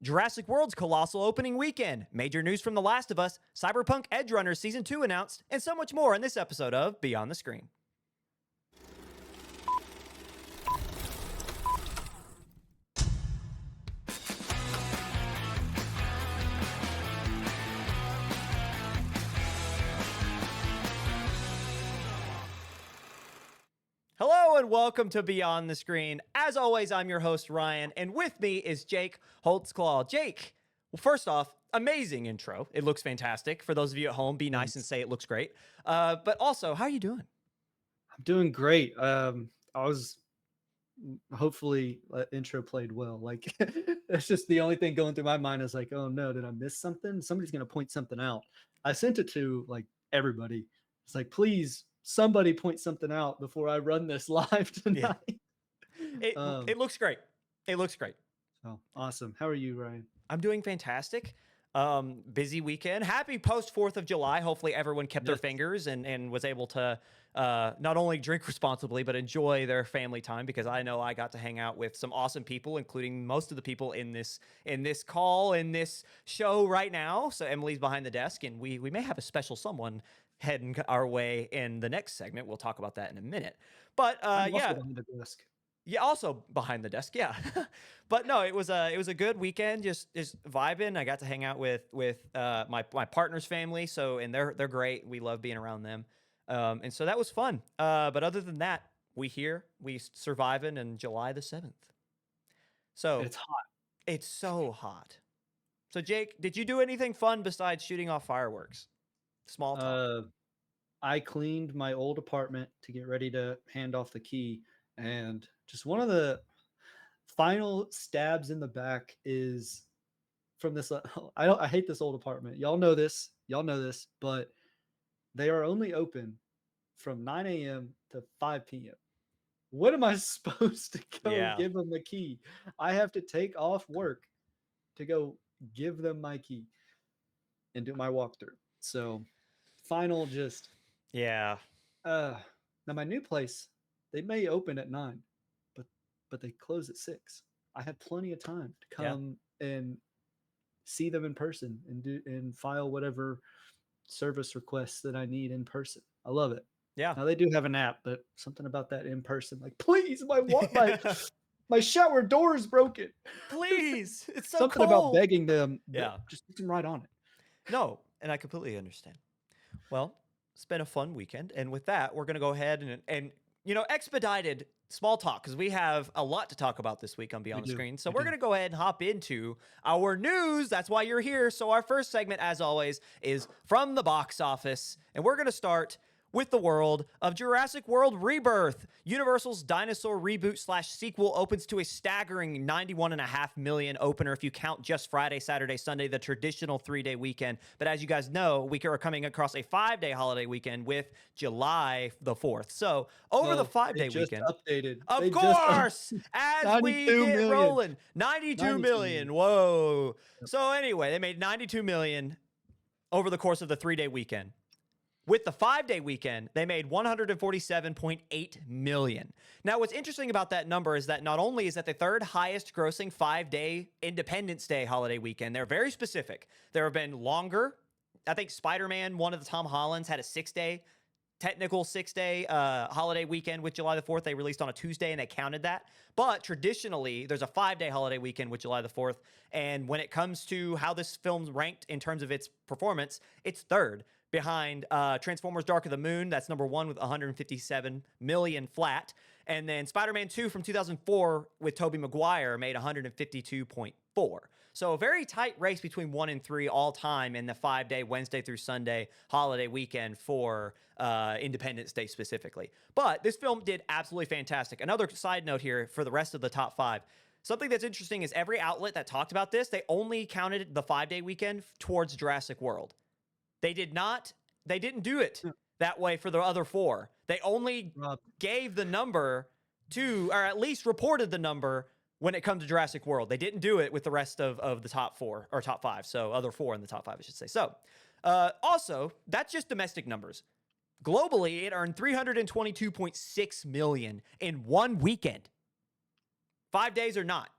Jurassic World's colossal opening weekend, major news from The Last of Us, Cyberpunk Edgerunners Season 2 announced, and so much more in this episode of Beyond the Screen. Hello and welcome to Beyond the Screen. As always, I'm your host, Ryan, and with me is Jake Holtzclaw. Jake, well, first off, amazing intro. It looks fantastic. For those of you at home, be nice and say it looks great. But also, how are you doing? I'm doing great. Hopefully intro played well. Like that's just the only thing going through my mind is like, oh no, did I miss something? Somebody's going to point something out. I sent it to like everybody. It's like, please, somebody point something out before I run this live tonight. Yeah. It looks great. It looks great. Oh, awesome. How are you, Ryan? I'm doing fantastic. Busy weekend. Happy post 4th of July. Hopefully everyone kept their fingers and was able to not only drink responsibly, but enjoy their family time, because I know I got to hang out with some awesome people, including most of the people in this call, in this show right now. So Emily's behind the desk, and we may have a special someone heading our way in the next segment. We'll talk about that in a minute. But yeah. Behind the desk. Yeah, also behind the desk, yeah. But no, it was a good weekend, just vibing. I got to hang out with my partner's family, and they're great. We love being around them, and so that was fun. But other than that, we surviving in July the 7th. So it's hot. It's so hot. So Jake, did you do anything fun besides shooting off fireworks? Small talk. I cleaned my old apartment to get ready to hand off the key. And just one of the final stabs in the back is from this. I hate this old apartment. Y'all know this, but they are only open from 9 a.m. to 5 p.m. What am I supposed to go give them the key? I have to take off work to go give them my key and do my walkthrough. So final just. Yeah. Now my new place, they may open at 9, but they close at 6. I had plenty of time to come and see them in person and file whatever service requests that I need in person. I love it. Yeah. Now they do have an app, but something about that in person, like, please, my shower door is broken. Please, it's so something cold. about begging them. Yeah, just put them right on it. No, and I completely understand. Well, it's been a fun weekend, and with that, we're gonna go ahead and expedited small talk, because we have a lot to talk about this week on Beyond the Screen. So we're going to go ahead and hop into our news. That's why you're here. So our first segment, as always, is from the box office. And we're going to start with the world of Jurassic World Rebirth. Universal's dinosaur reboot / sequel opens to a staggering 91.5 million opener if you count just Friday, Saturday, Sunday, the traditional 3-day weekend. But as you guys know, we are coming across a 5-day holiday weekend with July the 4th. So over the 5-day weekend, updated. Of course, as we get rolling, 92 million. Whoa. So anyway, they made 92 million over the course of the 3-day weekend. With the 5-day weekend, they made 147.8 million. Now, what's interesting about that number is that not only is that the third highest grossing 5-day Independence Day holiday weekend, they're very specific. There have been longer. I think Spider-Man, one of the Tom Hollands, had a 6-day, technical 6-day holiday weekend with July the 4th. They released on a Tuesday and they counted that. But traditionally, there's a 5-day holiday weekend with July the 4th. And when it comes to how this film's ranked in terms of its performance, it's third, behind Transformers Dark of the Moon. That's number 1 with 157 million flat. And then Spider-Man 2 from 2004 with Tobey Maguire made 152.4. So a very tight race between 1 and 3 all time in the 5-day Wednesday through Sunday holiday weekend for Independence Day specifically. But this film did absolutely fantastic. Another side note here for the rest of the top 5. Something that's interesting is every outlet that talked about this, they only counted the 5-day weekend towards Jurassic World. They didn't do it that way for the other 4. They only gave the number to, or at least reported the number when it comes to Jurassic World. They didn't do it with the rest of the top 4 or top 5. So other 4 in the top 5, I should say. So also, that's just domestic numbers. Globally, it earned 322.6 million in one weekend. 5 days or not.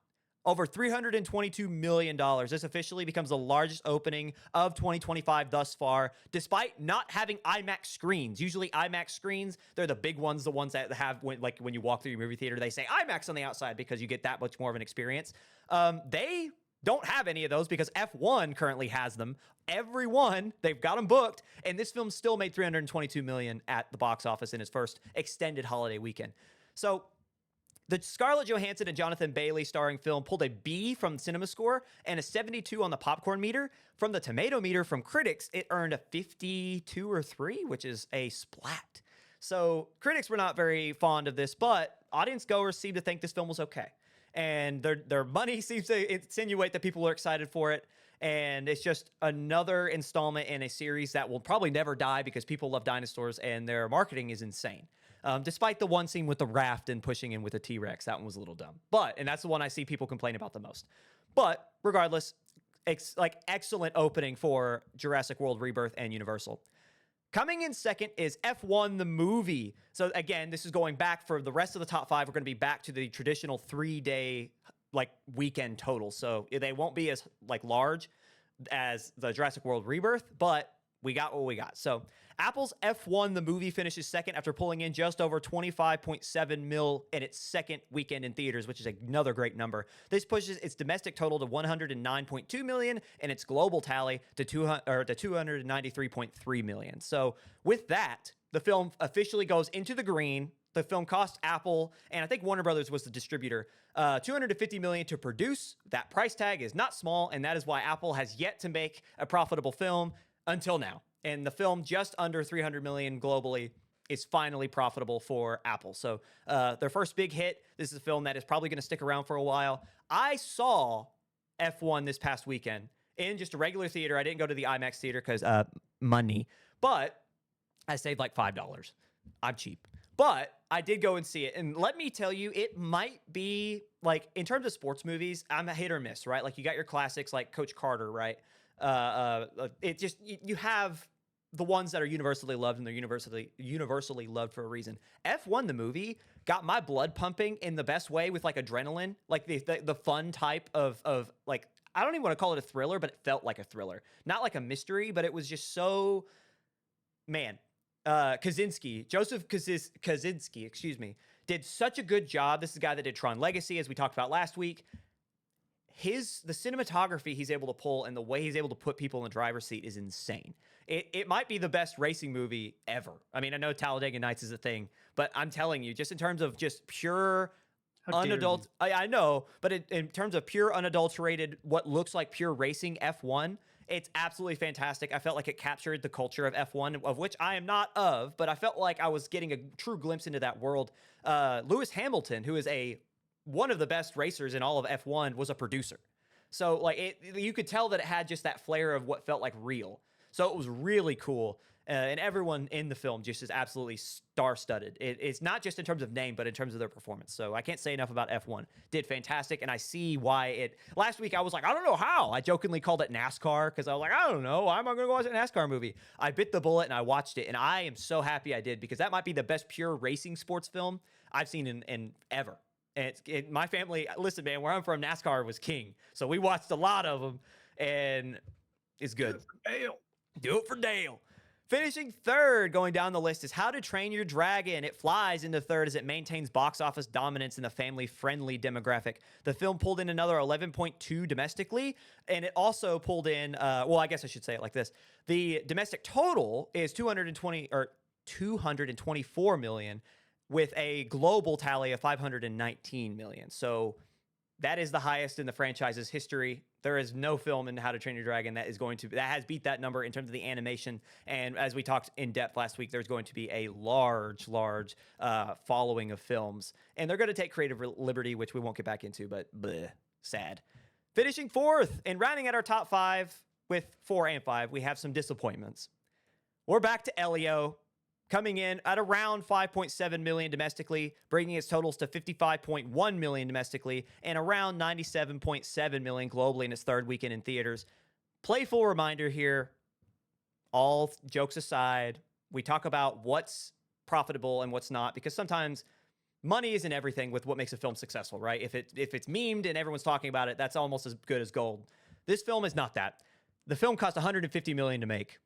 over $322 million. This officially becomes the largest opening of 2025 thus far, despite not having IMAX screens. Usually IMAX screens, they're the big ones, the ones that have, when you walk through your movie theater, they say IMAX on the outside because you get that much more of an experience. They don't have any of those because F1 currently has them. Everyone, they've got them booked, and this film still made $322 million at the box office in its first extended holiday weekend. So the Scarlett Johansson and Jonathan Bailey starring film pulled a B from Cinema Score and a 72 on the popcorn meter. From the tomato meter from critics, it earned a 52 or 3, which is a splat. So critics were not very fond of this, but audience goers seem to think this film was okay. And their money seems to insinuate that people are excited for it. And it's just another installment in a series that will probably never die because people love dinosaurs and their marketing is insane. Despite the one scene with the raft and pushing in with a T-Rex, that one was a little dumb. And that's the one I see people complain about the most. But regardless, excellent opening for Jurassic World Rebirth and Universal. Coming in second is F1 the movie. So again, this is going back for the rest of the top 5. We're going to be back to the traditional 3-day weekend total. So they won't be as large as the Jurassic World Rebirth, but we got what we got. So Apple's F1 the movie finishes second after pulling in just over 25.7 mil in its second weekend in theaters, which is another great number. This pushes its domestic total to 109.2 million and its global tally to 293.3 million. So with that, the film officially goes into the green. The film cost Apple, and I think Warner Brothers was the distributor, $250 million to produce. That price tag is not small, and that is why Apple has yet to make a profitable film until now. And the film, just under $300 million globally, is finally profitable for Apple. So their first big hit. This is a film that is probably going to stick around for a while. I saw F1 this past weekend in just a regular theater. I didn't go to the IMAX theater because money, but I saved like $5. I'm cheap. But I did go and see it. And let me tell you, it might be in terms of sports movies, I'm a hit or miss, right? You got your classics like Coach Carter, right? It just, you have the ones that are universally loved, and they're universally loved for a reason. F1 the movie got my blood pumping in the best way with adrenaline, the fun type of I don't even want to call it a thriller, but it felt like a thriller. Not like a mystery, but it was just so, man. Joseph Kosinski, did such a good job. This is the guy that did Tron Legacy, as we talked about last week. The cinematography he's able to pull and the way he's able to put people in the driver's seat is insane. It might be the best racing movie ever. I mean, I know Talladega Nights is a thing, but I'm telling you, just in terms of just pure unadulterated, I know, but in terms of pure unadulterated, what looks like pure racing F1, it's absolutely fantastic. I felt like it captured the culture of F1, of which I am not of, but I felt like I was getting a true glimpse into that world. Lewis Hamilton, who is one of the best racers in all of F1, was a producer. So you could tell that it had just that flair of what felt like real. So it was really cool. And everyone in the film just is absolutely star-studded. It's not just in terms of name, but in terms of their performance. So I can't say enough about F1. Did fantastic, and I see why last week I was like, I don't know how. I jokingly called it NASCAR because I was like, I don't know. Why am I going to go watch a NASCAR movie? I bit the bullet, and I watched it, and I am so happy I did because that might be the best pure racing sports film I've seen in ever. And my family, listen, man, where I'm from, NASCAR was king. So we watched a lot of them, and it's good. Do it for Dale. Finishing third, going down the list, is How to Train Your Dragon. It flies into third as it maintains box office dominance in the family-friendly demographic. The film pulled in another 11.2 domestically, and it also pulled in, I guess I should say it like this. The domestic total is 224 million, with a global tally of 519 million. So that is the highest in the franchise's history. There is no film in How to Train Your Dragon that has beat that number in terms of the animation. And as we talked in depth last week, there's going to be a large following of films. And they're going to take creative liberty, which we won't get back into, but bleh, sad. Finishing fourth and rounding out our top 5 with 4 and 5, we have some disappointments. We're back to Elio, coming in at around 5.7 million domestically, bringing its totals to 55.1 million domestically and around 97.7 million globally in its third weekend in theaters. Playful reminder here, all jokes aside, we talk about what's profitable and what's not, because sometimes money isn't everything with what makes a film successful, right? If it's memed and everyone's talking about it, that's almost as good as gold. This film is not that. The film cost $150 million to make,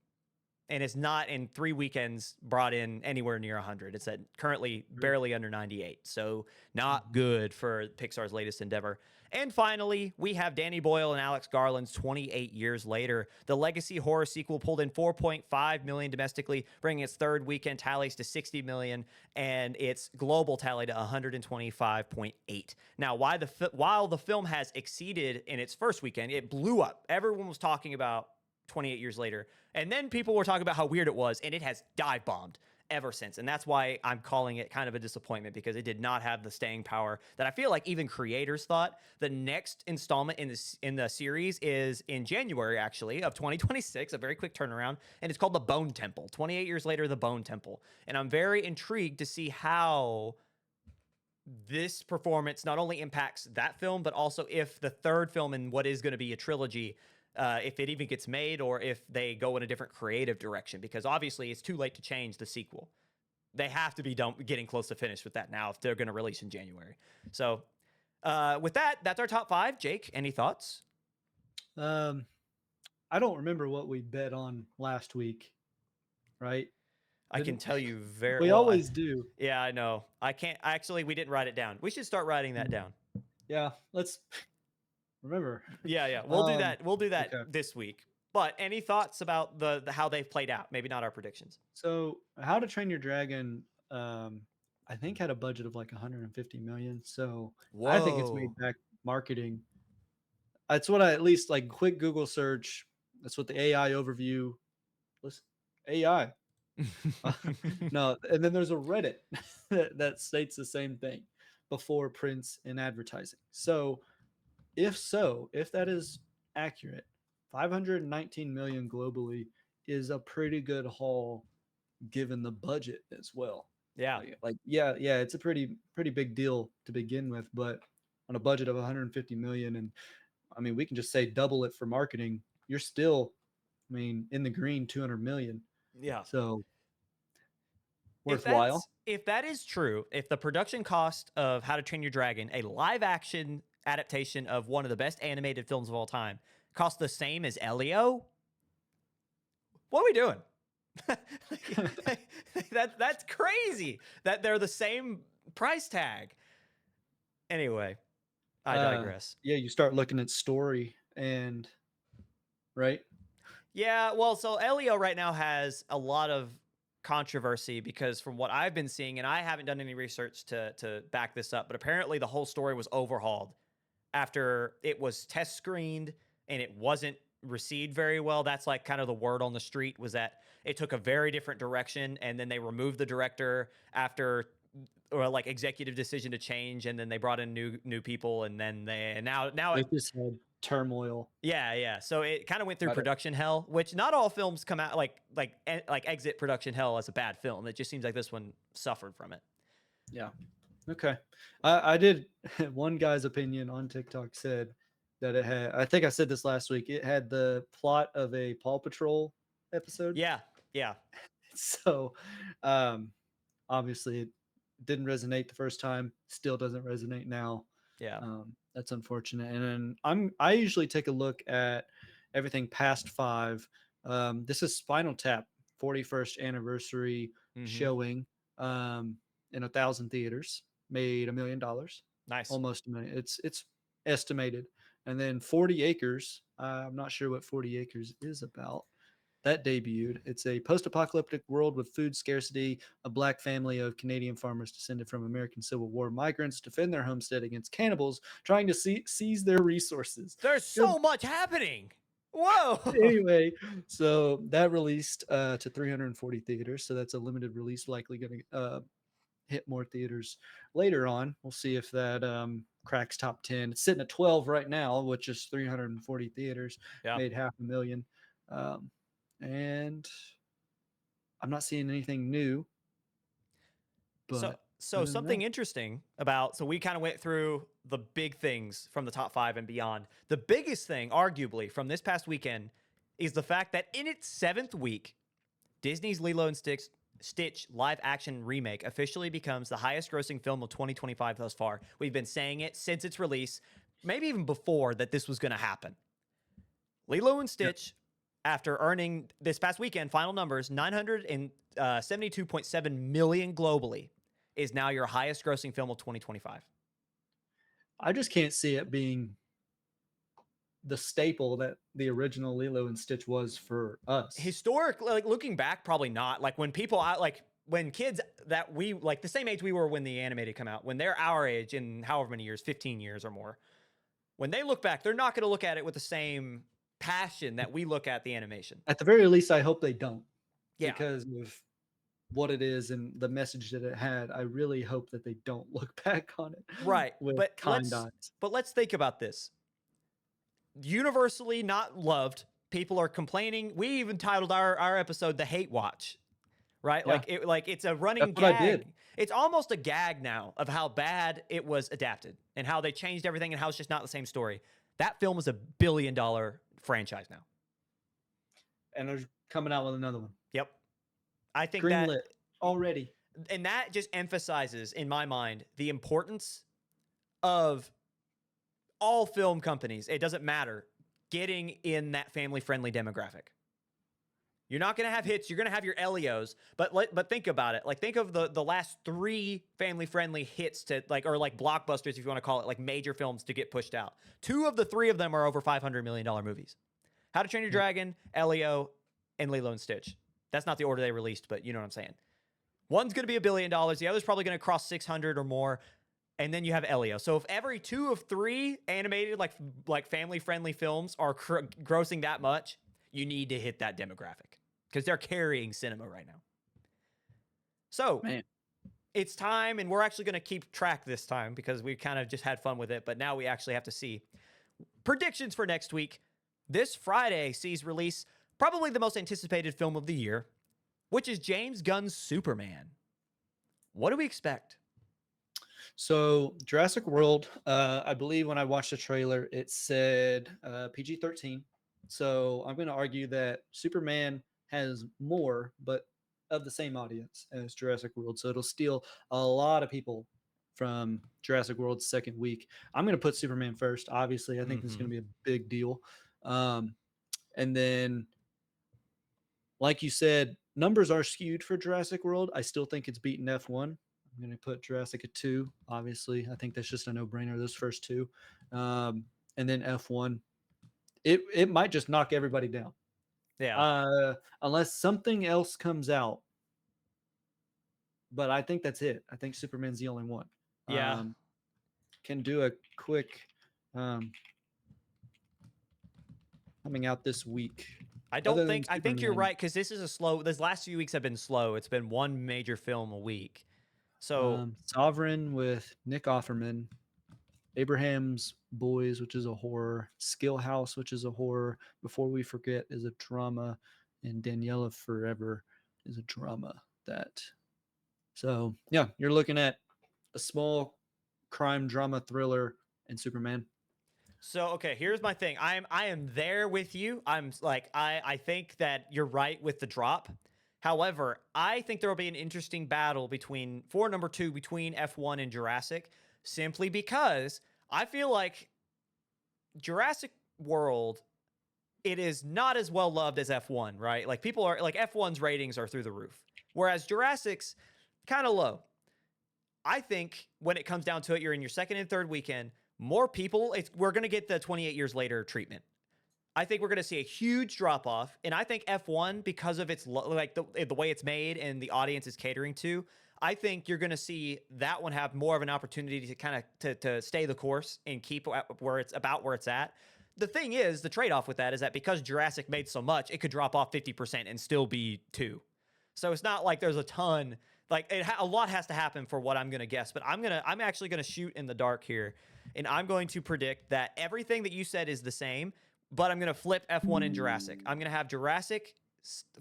and it's not in 3 weekends brought in anywhere near 100. It's at currently barely under 98. So not good for Pixar's latest endeavor. And finally, we have Danny Boyle and Alex Garland's 28 Years Later. The legacy horror sequel pulled in $4.5 million domestically, bringing its third weekend tallies to $60 million and its global tally to $125.8. Now, while the film has exceeded in its first weekend, it blew up. Everyone was talking about 28 Years Later. And then people were talking about how weird it was, and it has dive bombed ever since. And that's why I'm calling it kind of a disappointment, because it did not have the staying power that I feel like even creators thought. The next installment in the series is in January, actually, of 2026, a very quick turnaround, and it's called The Bone Temple. 28 Years Later, The Bone Temple. And I'm very intrigued to see how this performance not only impacts that film, but also if the third film in what is going to be a trilogy, if it even gets made, or if they go in a different creative direction, because obviously it's too late to change the sequel. They have to be getting close to finish with that now if they're going to release in January. So with that, that's our top 5. Jake, any thoughts? I don't remember what we bet on last week, right? I can tell you very We well. always do. Yeah, I know. I can't. Actually, we didn't write it down. We should start writing that down. Yeah, let's remember. Yeah. We'll do that. We'll do that okay. this week. But any thoughts about the how they've played out? Maybe not our predictions. So, How to Train Your Dragon, I think had a budget of like 150 million. So Whoa. I think it's made back marketing. That's what I at least like. Quick Google search. That's what the AI overview. Listen, AI. No, and then there's a Reddit that states the same thing before prints and advertising. So if that is accurate, 519 million globally is a pretty good haul given the budget as well. Yeah. Yeah, it's a pretty big deal to begin with, but on a budget of 150 million, and I mean we can just say double it for marketing, you're still, I mean, in the green 200 million. Yeah. So worthwhile. If that is true, if the production cost of How to Train Your Dragon, a live action adaptation of one of the best animated films of all time, costs the same as Elio, what are we doing? That's crazy that they're the same price tag. Anyway, I digress. Yeah, you start looking at story and right. Yeah, well, so Elio right now has a lot of controversy because from what I've been seeing, and I haven't done any research to back this up, but apparently the whole story was overhauled after it was test screened and it wasn't received very well. That's like kind of the word on the street, was that it took a very different direction, and then they removed the director after, or like executive decision to change, and then they brought in new people, and then now it just had turmoil. Yeah. So it kind of went through production hell, which not all films come out like exit production hell as a bad film. It just seems like this one suffered from it. Yeah. Okay. I did. One guy's opinion on TikTok said that it had, I think I said this last week, it had the plot of a Paw Patrol episode. Yeah. So obviously it didn't resonate the first time, still doesn't resonate now. Yeah. That's unfortunate. And then I usually take a look at everything past 5. This is Spinal Tap 41st anniversary showing in 1,000 theaters, made $1 million. Nice. Almost $1 million. It's estimated. And then 40 Acres. I'm not sure what 40 Acres is about. That debuted. It's a post-apocalyptic world with food scarcity. A black family of Canadian farmers descended from American Civil War migrants defend their homestead against cannibals trying to seize their resources. There's so much happening. Whoa. Anyway, so that released to 340 theaters. So that's a limited release, likely going to hit more theaters later on. We'll see if that cracks top 10. It's sitting at 12 right now, which is 340 theaters. Yeah. Made $500,000. And I'm not seeing anything new. But so something interesting about, so we kind of went through the big things from the top 5 and beyond. The biggest thing, arguably, from this past weekend is the fact that in its 7th week, Disney's Lilo and Stitch live action remake officially becomes the highest grossing film of 2025 thus far. We've been saying it since its release, maybe even before that this was going to happen. Lilo and Stitch, after earning this past weekend final numbers 972.7 million globally, is now your highest grossing film of 2025. I just can't see it being the staple that the original Lilo and Stitch was for us. Historically, like looking back, probably not. Like when people like when kids that we like the same age we were when the animated come out, when they're our age in however many years, 15 years or more, when they look back, they're not going to look at it with the same passion that we look at the animation. At the very least, I hope they don't. Yeah. Because of what it is and the message that it had, I really hope that they don't look back on it. Right. With But kind eyes. But let's think about this. Universally not loved. People are complaining. We even titled our episode "The Hate Watch," right? Yeah. Like it's a running That's what I gag. did. It's almost a gag now of how bad it was adapted and how they changed everything and how it's just not the same story. That film is $1 billion franchise now, and they're coming out with another one. Yep. I think Greenlit already, and that just emphasizes in my mind the importance of all film companies, it doesn't matter, getting in that family-friendly demographic. You're not going to have hits. You're going to have your Elios, but think about it. Like think of the last 3 family-friendly hits to like blockbusters, if you want to call it, like major films to get pushed out. 2 of the 3 of them are over $500 million movies. How to Train Your Dragon, Elio, and Lilo and Stitch. That's not the order they released, but you know what I'm saying. One's going to be $1 billion. The other's probably going to cross 600 or more. And then you have Elio. So if every 2 of 3 animated like family-friendly films are grossing that much, you need to hit that demographic because they're carrying cinema right now. So it's time, and we're actually going to keep track this time because we kind of just had fun with it, but now we actually have to see predictions for next week. This Friday sees release probably the most anticipated film of the year, which is James Gunn's Superman. What do we expect? So Jurassic World, I believe when I watched the trailer, it said PG-13. So I'm going to argue that Superman has more, but of the same audience as Jurassic World. So it'll steal a lot of people from Jurassic World's second week. I'm going to put Superman first. Obviously, I think this is going to be a big deal. And then, like you said, numbers are skewed for Jurassic World. I still think it's beaten F1. I'm going to put Jurassic at 2. Obviously, I think that's just a no-brainer. Those first 2, and then F1. It might just knock everybody down. Yeah. Unless something else comes out. But I think that's it. I think Superman's the only one. Yeah. Can do a quick coming out this week. I think you're right, because this last few weeks have been slow. It's been 1 major film a week. So Sovereign with Nick Offerman, Abraham's Boys, which is a horror, Skill House, which is a horror, Before We Forget is a drama, and Daniela Forever is a drama. So yeah, you're looking at a small crime drama thriller and Superman. So okay, here's my thing. I am there with you. I'm like I think that you're right with the drop. However, I think there will be an interesting battle for number 2 between F1 and Jurassic, simply because I feel like Jurassic World, it is not as well loved as F1, right? Like people are like F1's ratings are through the roof, whereas Jurassic's kind of low. I think when it comes down to it, you're in your second and third weekend, more people, we're going to get the 28 years later treatment. I think we're going to see a huge drop off, and I think F1, because of its like the way it's made and the audience is catering to, I think you're going to see that one have more of an opportunity to kind of to stay the course and keep where it's at. The thing is, the trade-off with that is that because Jurassic made so much, it could drop off 50% and still be 2. So it's not like there's a ton. Like a lot has to happen for what I'm going to guess, but I'm actually going to shoot in the dark here, and I'm going to predict that everything that you said is the same. But I'm going to flip F1 and Jurassic. I'm going to have Jurassic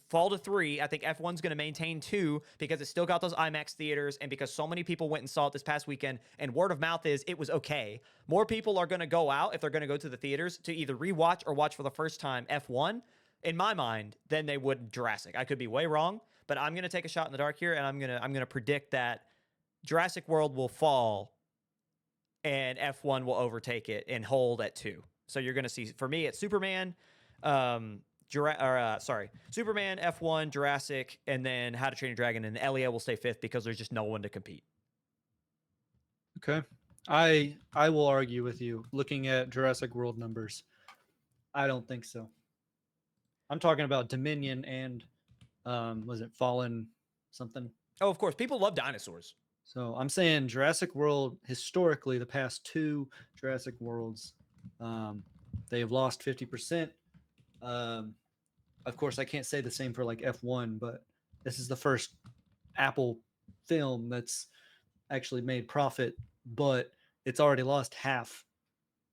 fall to 3. I think F1's going to maintain 2 because it's still got those IMAX theaters and because so many people went and saw it this past weekend, and word of mouth is it was okay. More people are going to go out, if they're going to go to the theaters, to either rewatch or watch for the first time F1, in my mind, than they would Jurassic. I could be way wrong, but I'm going to take a shot in the dark here, and I'm going to predict that Jurassic World will fall and F1 will overtake it and hold at 2. So you're going to see, for me, it's Superman, Superman, F1, Jurassic, and then How to Train Your Dragon, and Elio will stay 5th because there's just no one to compete. Okay. I will argue with you. Looking at Jurassic World numbers, I don't think so. I'm talking about Dominion and was it Fallen something? Oh, of course. People love dinosaurs. So I'm saying Jurassic World, historically, the past 2 Jurassic Worlds, they have lost 50%. Of course, I can't say the same for like F1, but this is the first Apple film that's actually made profit, but it's already lost half.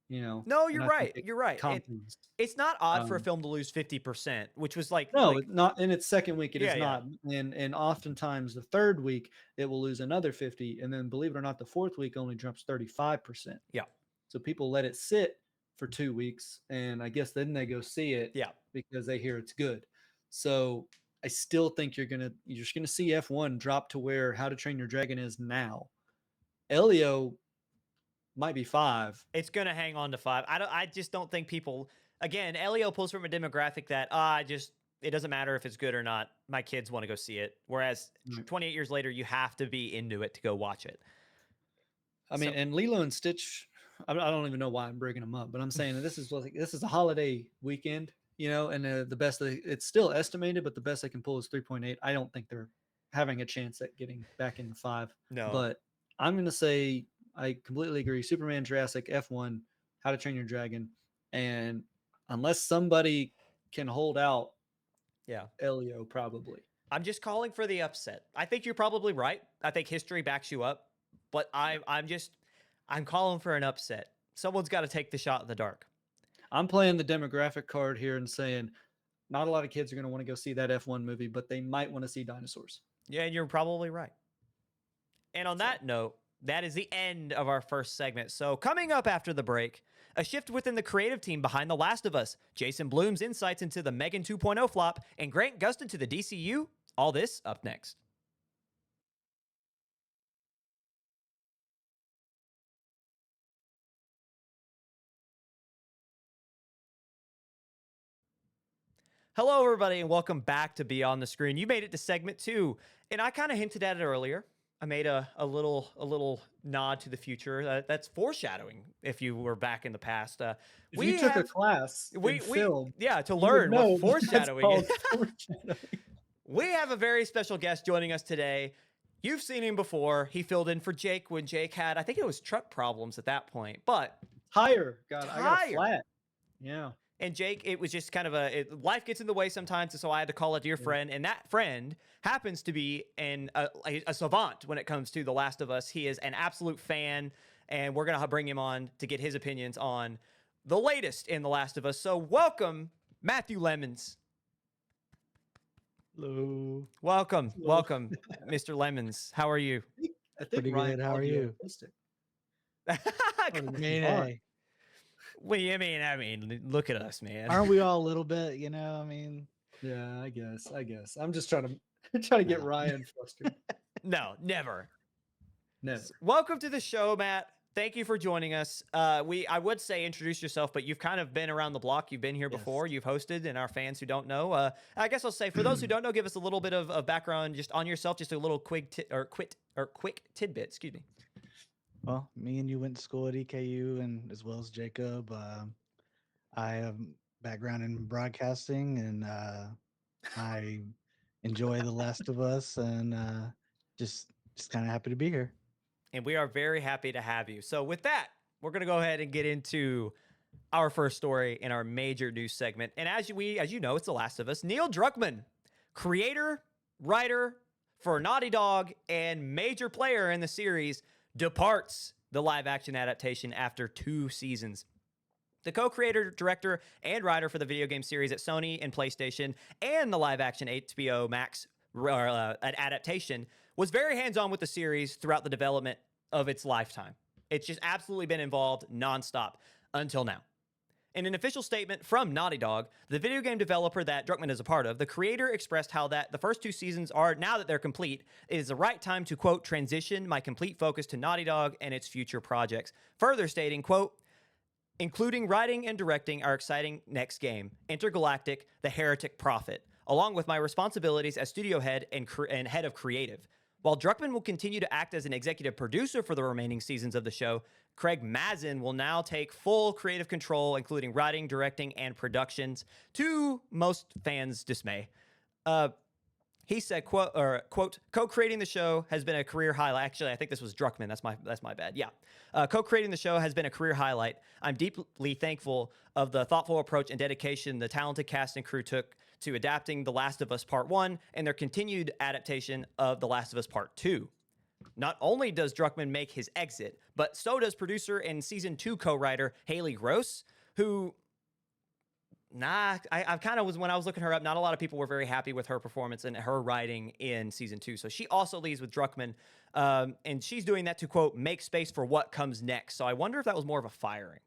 No, you're right. You're right. It's not odd for a Um, film to lose 50%, which was like No, not in its second week. It is Yeah, not, and oftentimes the third week it will lose another 50, and then believe it or not, the fourth week only drops 35%. Yeah. So people let it sit for 2 weeks, and I guess then they go see it. Yeah. Because they hear it's good. So I still think you're just gonna see F1 drop to where How to Train Your Dragon is now. Elio might be 5. It's going to hang on to 5. I just don't think people, again, Elio pulls from a demographic that it doesn't matter if it's good or not. My kids want to go see it. Whereas 28 years later, you have to be into it to go watch it. I mean, and Lilo and Stitch, I don't even know why I'm bringing them up, but I'm saying that this is a holiday weekend, and the best it's still estimated, but the best they can pull is 3.8. I don't think they're having a chance at getting back into 5. No. But I'm going to say I completely agree. Superman, Jurassic, F1, How to Train Your Dragon, and unless somebody can hold out, Elio probably. I'm just calling for the upset. I think you're probably right. I think history backs you up, but I'm calling for an upset. Someone's got to take the shot in the dark. I'm playing the demographic card here and saying not a lot of kids are going to want to go see that F1 movie, but they might want to see dinosaurs. Yeah, and you're probably right. And on that note, that is the end of our first segment. So coming up after the break, a shift within the creative team behind The Last of Us, Jason Blum's insights into the Megan 2.0 flop, and Grant Gustin to the DCU. All this up next. Hello, everybody, and welcome back to Beyond the Screen. You made it to segment 2, and I kind of hinted at it earlier. I made a little nod to the future. That's foreshadowing. If you were back in the past, if you took a class in film, to learn what foreshadowing is. We have a very special guest joining us today. You've seen him before. He filled in for Jake when Jake had, I think it was truck problems at that point, but tire. I got a flat. Yeah. And Jake, it was just kind of life gets in the way sometimes, and so I had to call a dear friend, and that friend happens to be a savant when it comes to The Last of Us. He is an absolute fan, and we're going to bring him on to get his opinions on the latest in The Last of Us. So welcome, Matthew Lemons. Hello. Welcome, Mr. Lemons. How are you? I think pretty good. How are you? Well, I mean, look at us, man. Aren't we all a little bit? I mean. Yeah, I guess. I'm just trying to get Ryan flustered. No, never. Never. Welcome to the show, Matt. Thank you for joining us. I would say introduce yourself, but you've kind of been around the block. You've been here before. You've hosted, and our fans who don't know, I guess I'll say for those who don't know, give us a little bit of background just on yourself, just a little quick tidbit. Excuse me. Well, me and you went to school at EKU, and as well as Jacob. I have background in broadcasting, and I enjoy The Last of Us, and just kind of happy to be here. And we are very happy to have you. So with that, we're going to go ahead and get into our first story in our major news segment. And as you know, it's The Last of Us. Neil Druckmann, creator, writer for Naughty Dog, and major player in the series, departs the live-action adaptation after 2 seasons. The co-creator, director, and writer for the video game series at Sony and PlayStation and the live-action HBO Max adaptation was very hands-on with the series throughout the development of its lifetime. It's just absolutely been involved nonstop until now. In an official statement from Naughty Dog, the video game developer that Druckmann is a part of, the creator expressed how that the first 2 seasons are, now that they're complete, it is the right time to, quote, transition my complete focus to Naughty Dog and its future projects. Further stating, quote, including writing and directing our exciting next game, Intergalactic: The Heretic Prophet, along with my responsibilities as studio head and head of creative. While Druckmann will continue to act as an executive producer for the remaining seasons of the show, Craig Mazin will now take full creative control, including writing, directing, and productions, to most fans' dismay. He said, quote, co-creating the show has been a career highlight. Actually, I think this was Druckmann. That's my bad. Yeah. Co-creating the show has been a career highlight. I'm deeply thankful of the thoughtful approach and dedication the talented cast and crew took to adapting The Last of Us Part 1 and their continued adaptation of The Last of Us Part 2. Not only does Druckmann make his exit, but so does producer and season 2 co-writer Haley Gross, who I kind of was, when I was looking her up, not a lot of people were very happy with her performance and her writing in season 2. So she also leaves with Druckmann, and she's doing that to, quote, make space for what comes next. So I wonder if that was more of a firing.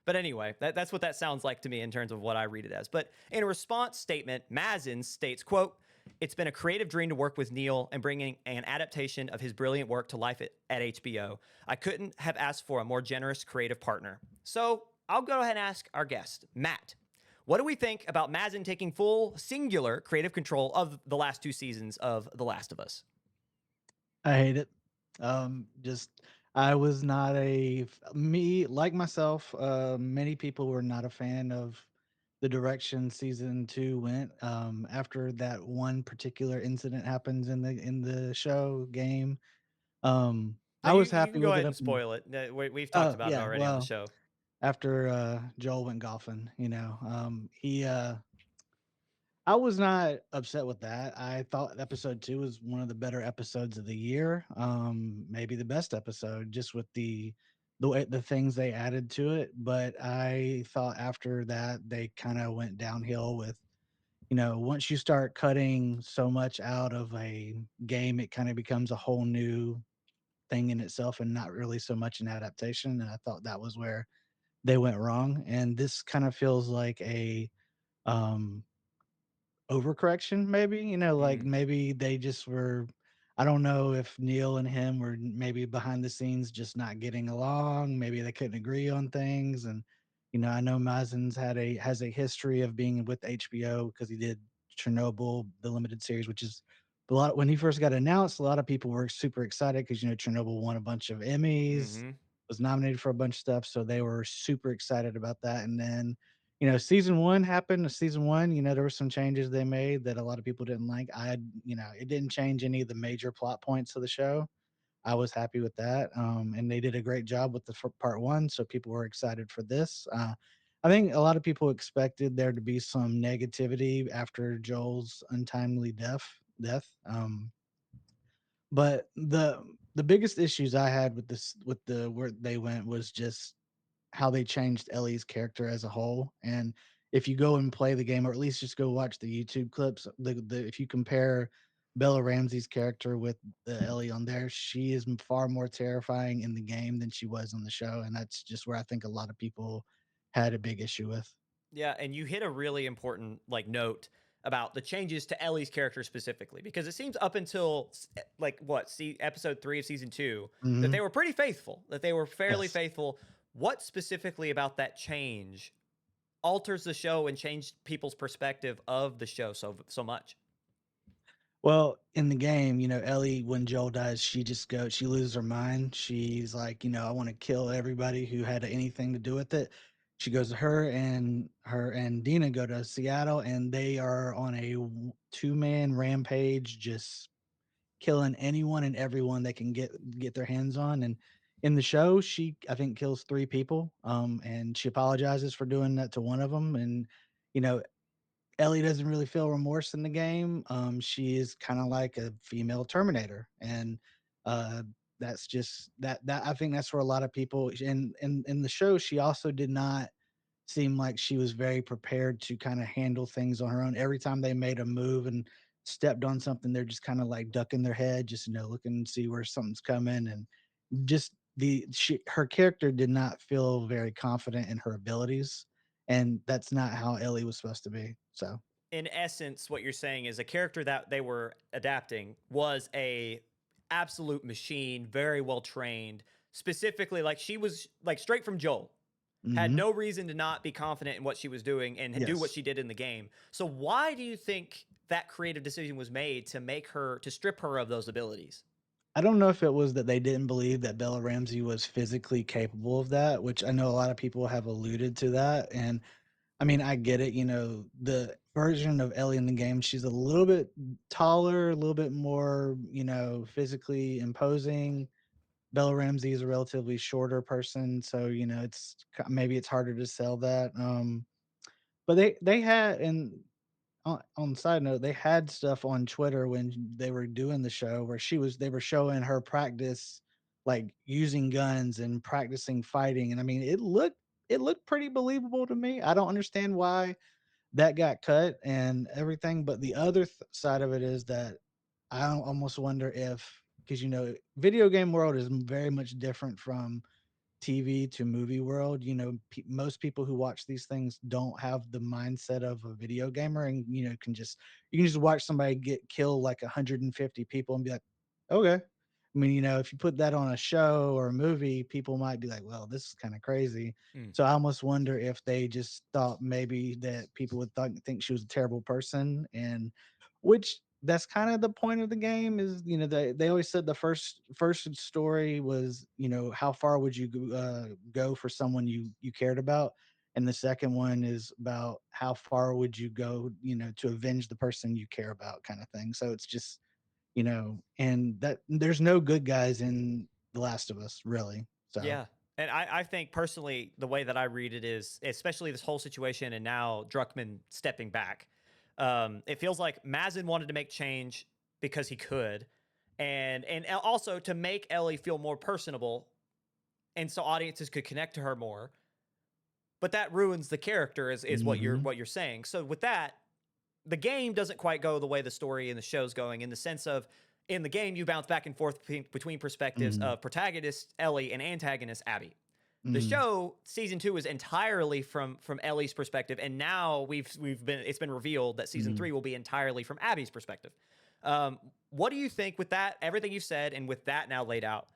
But anyway, that's what that sounds like to me in terms of what I read it as. But in a response statement, Mazin states, quote, it's been a creative dream to work with Neil and bringing an adaptation of his brilliant work to life at HBO. I couldn't have asked for a more generous creative partner. So I'll go ahead and ask our guest, Matt. What do we think about Mazin taking full, singular creative control of the last 2 seasons of The Last of Us? I hate it. I was not me like myself. Many people were not a fan of the direction season 2 went. After that one particular incident happens in the show game. Now, I was you happy can go with ahead it and up. spoil it. We've talked Oh about it yeah, already on the well, show. after Joel went golfing, I was not upset with that. I thought episode 2 was one of the better episodes of the year. Maybe the best episode, just with the way the things they added to it. But I thought after that they kind of went downhill with, once you start cutting so much out of a game, it kind of becomes a whole new thing in itself and not really so much an adaptation. And I thought that was where they went wrong. And this kind of feels like a um overcorrection, maybe, like Mm. maybe they just were. I don't know if Neil and him were maybe behind the scenes just not getting along. Maybe they couldn't agree on things. And I know Mazin's has a history of being with HBO because he did Chernobyl, the limited series, which is a lot. When he first got announced, a lot of people were super excited because Chernobyl won a bunch of Emmys, Mm-hmm. was nominated for a bunch of stuff, so they were super excited about that. And then season 1 happened. Season 1, there were some changes they made that a lot of people didn't like. It didn't change any of the major plot points of the show. I was happy with that. And they did a great job with the part 1, so people were excited for this. I think a lot of people expected there to be some negativity after Joel's untimely death. But the biggest issues I had with this, with the where they went, was just how they changed Ellie's character as a whole. And if you go and play the game, or at least just go watch the YouTube clips, if you compare Bella Ramsey's character with the Ellie on there, she is far more terrifying in the game than she was on the show. And that's just where I think a lot of people had a big issue with. Yeah, and you hit a really important note about the changes to Ellie's character specifically, because it seems up until episode 3 of season 2 that Hmm. they were pretty faithful, that they were fairly Yes. faithful. What specifically about that change alters the show and changed people's perspective of the show so much? Well, in the game, Ellie, when Joel dies, she loses her mind. She's like, I want to kill everybody who had anything to do with it. She goes to her and Dina go to Seattle, and they are on a 2-man rampage, just killing anyone and everyone they can get their hands on. And in the show, she, I think, kills 3 people. And she apologizes for doing that to one of them. And you know, Ellie doesn't really feel remorse in the game. She is kind of like a female Terminator, and uh, that's just that. I think that's where a lot of people in the show. She also did not seem like she was very prepared to kind of handle things on her own. Every time they made a move and stepped on something, they're just kind of like ducking their head, just looking to see where something's coming, and just her character did not feel very confident in her abilities. and that's not how Ellie was supposed to be. So In essence, what you're saying is a character that they were adapting was a absolute machine, very well trained. Specifically, like she was like straight from Joel, had hmm no reason to not be confident in what she was doing and do what yes. she did in the game. So why do you think that creative decision was made to make her to strip her of those abilities? I don't know if it was that they didn't believe that Bella Ramsey was physically capable of that, which I know a lot of people have alluded to that. And I mean, I get it. You know, the version of Ellie in the game, she's a little bit taller, a little bit more, physically imposing. Bella Ramsey is a relatively shorter person, so maybe it's harder to sell that. But they had, and on the side note, they had stuff on Twitter when they were doing the show where they were showing her practice, like using guns and practicing fighting, and I mean, it looked pretty believable to me. I don't understand why that got cut and everything, but the other side of it is that I almost wonder if, because video game world is very much different from TV to movie world. Most people who watch these things don't have the mindset of a video gamer, and you can just watch somebody get killed like 150 people and be like, okay. I mean, if you put that on a show or a movie, people might be like, well, this is kind of crazy. Mm. So I almost wonder if they just thought maybe that people would think she was a terrible person, and which that's kind of the point of the game is, they always said the first story was, how far would you go for someone you cared about, and the second one is about how far would you go, to avenge the person you care about, kind of thing. So it's just, and that there's no good guys in The Last of Us, really. So Yeah. And I think personally, the way that I read it is, especially this whole situation and now Druckmann stepping back, it feels like Mazin wanted to make change because he could, and also to make Ellie feel more personable, and so audiences could connect to her more. But that ruins the character, is mhm, what you're saying. So with that, the game doesn't quite go the way the story in the show's going, in the sense of in the game you bounce back and forth between perspectives mhm, of protagonist Ellie and antagonist Abby. The mhm, show season 2 is entirely from Ellie's perspective, and now we've been it's been revealed that season mhm. 3 will be entirely from Abby's perspective. What do you think with that, everything you've said, and with that now laid out?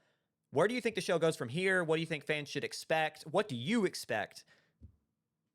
Where do you think the show goes from here? What do you think fans should expect? What do you expect?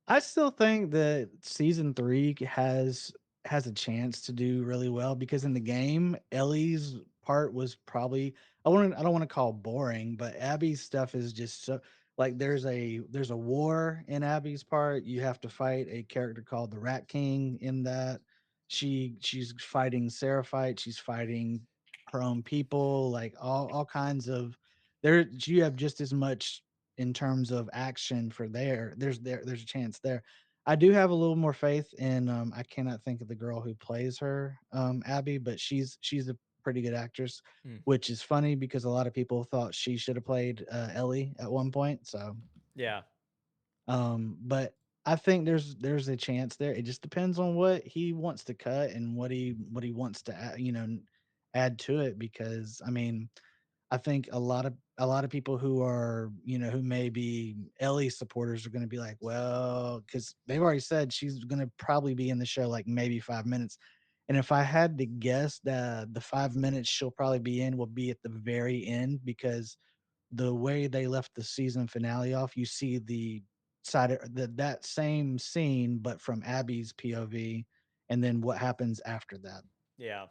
I still think that season 3 has a chance to do really well because in the game, Ellie's part was probably, I don't want to call boring, but Abby's stuff is just so, like, there's a war in Abby's part. You have to fight a character called the Rat King in that. She's fighting Seraphite, she's fighting her own people, like all kinds of, you have just as much in terms of action for there's a chance there. I do have a little more faith in, I cannot think of the girl who plays her, Abby, but she's a pretty good actress, Hmm. which is funny because a lot of people thought she should have played Ellie at one point. So, Yeah. but I think there's a chance there. It just depends on what he wants to cut and what he wants to add, add to it. Because I mean, I think a lot of people who are, who may be Ellie supporters are going to be like, well, because they've already said she's going to probably be in the show like maybe 5 minutes. And if I had to guess, the 5 minutes she'll probably be in will be at the very end because the way they left the season finale off, you see the that same scene, but from Abby's POV, and then what happens after that. Yeah.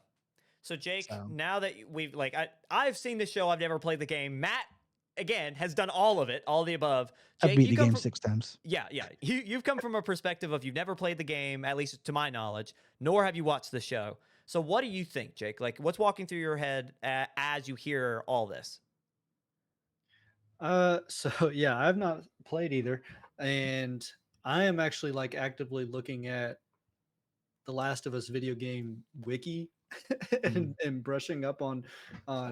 So Jake, So now that we've like I've seen this show, I've never played the game. Matt again has done all of it, all of the above. I've Jake, beat you the come game from 6 times. yeah. You've come from a perspective of you've never played the game, at least to my knowledge, nor have you watched the show. So what do you think, Jake? Like what's walking through your head as you hear all this? So yeah, I've not played either, and I am actually like actively looking at the Last of Us video game wiki Mm, and brushing up on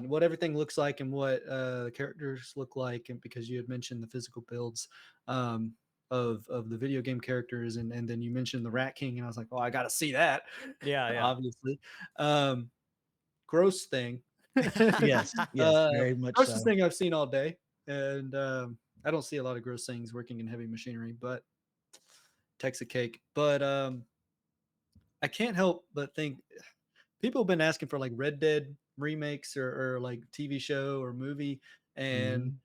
what everything looks like and what the characters look like, and because you had mentioned the physical builds um, of the video game characters, and then you mentioned the Rat King, and I was like, oh, I got to see that, Yeah, obviously. Um, gross thing, yes, yes, uh, very much grossest so. thing I've seen all day, and I don't see a lot of gross things working in heavy machinery, but takes a cake. But I can't help but think people have been asking for like Red Dead remakes or like TV show or movie, and Mhm,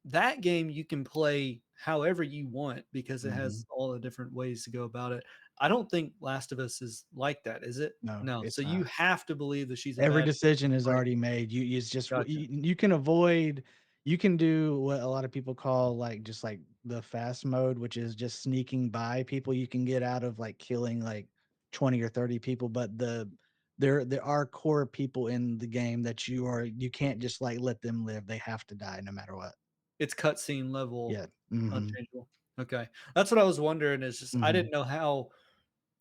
that game you can play however you want because it mhm. has all the different ways to go about it. I don't think Last of Us is like that, is it? No, No. So it's you not. have to believe that she's a Every bad decision is right. already made. You it's just Gotcha. you can avoid you can do what a lot of people call like just like the fast mode, which is just sneaking by people. You can get out of like killing like 20 or 30 people, but there are core people in the game that you can't just like let them live. They have to die no matter what. It's cutscene level Yeah. Mhm. unchangeable. Okay. That's what I was wondering is just I Mhm. didn't know how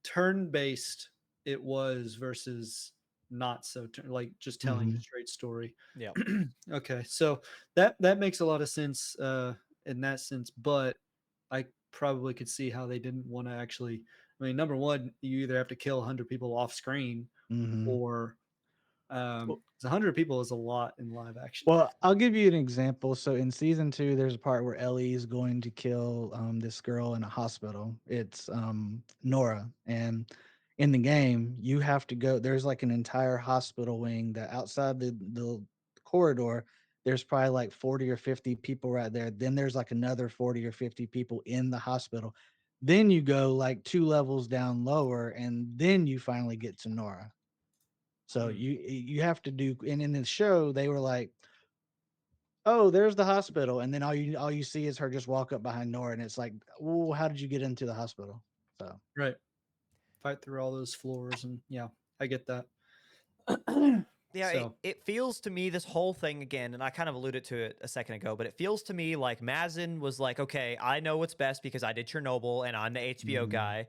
turn-based it was versus not so like just telling a Mhm. straight story. Yeah. Okay. So that makes a lot of sense in that sense, but I probably could see how they didn't want to actually I mean, number one, you either have to kill 100 people off screen Mhm. or Well, 'cause 100 people is a lot in live action. Well, I'll give you an example. So in season 2, there's a part where Ellie is going to kill this girl in a hospital. It's Nora, and in the game, you have to go. There's like an entire hospital wing that outside the corridor. There's probably like 40 or 50 people right there. Then there's like another 40 or 50 people in the hospital. Then you go like 2 levels down lower, and then you finally get to Nora. So Hmm. you have to do. And in the show, they were like, "Oh, there's the hospital," and then all you see is her just walk up behind Nora, and it's like, "Well, how did you get into the hospital?" So, Right. Fight through all those floors and yeah, I get that. Yeah, So, it feels to me this whole thing again, and I kind of alluded to it a second ago, but it feels to me like Mazin was like, okay, I know what's best because I did Chernobyl and I'm the HBO mhm, guy.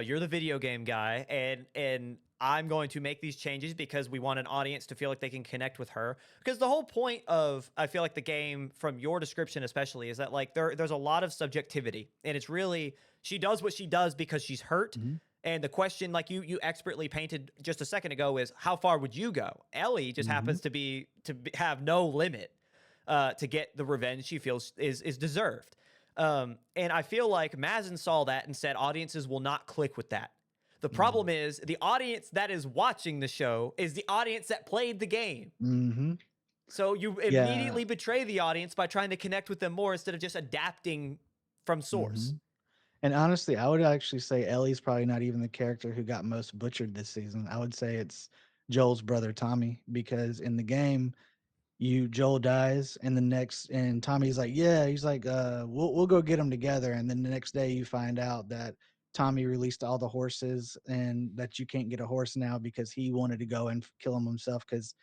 You're the video game guy, and I'm going to make these changes because we want an audience to feel like they can connect with her. Because the whole point of I feel like the game, from your description especially, is that like there's a lot of subjectivity, and it's really she does what she does because she's hurt, mhm, and the question, like you expertly painted just a second ago, is how far would you go? Ellie just mhm, happens have no limit to get the revenge she feels is deserved. And I feel like Mazin saw that and said audiences will not click with that. The mhm, problem is the audience that is watching the show is the audience that played the game. mhm. So you Yeah, immediately betray the audience by trying to connect with them more instead of just adapting from source. mhm. And honestly, I would actually say Ellie's probably not even the character who got most butchered this season. I would say it's Joel's brother Tommy, because in the game, Joel dies, and the next and Tommy's like, yeah, he's like, we'll go get them together, and then the next day you find out that Tommy released all the horses and that you can't get a horse now because he wanted to go and kill him himself, because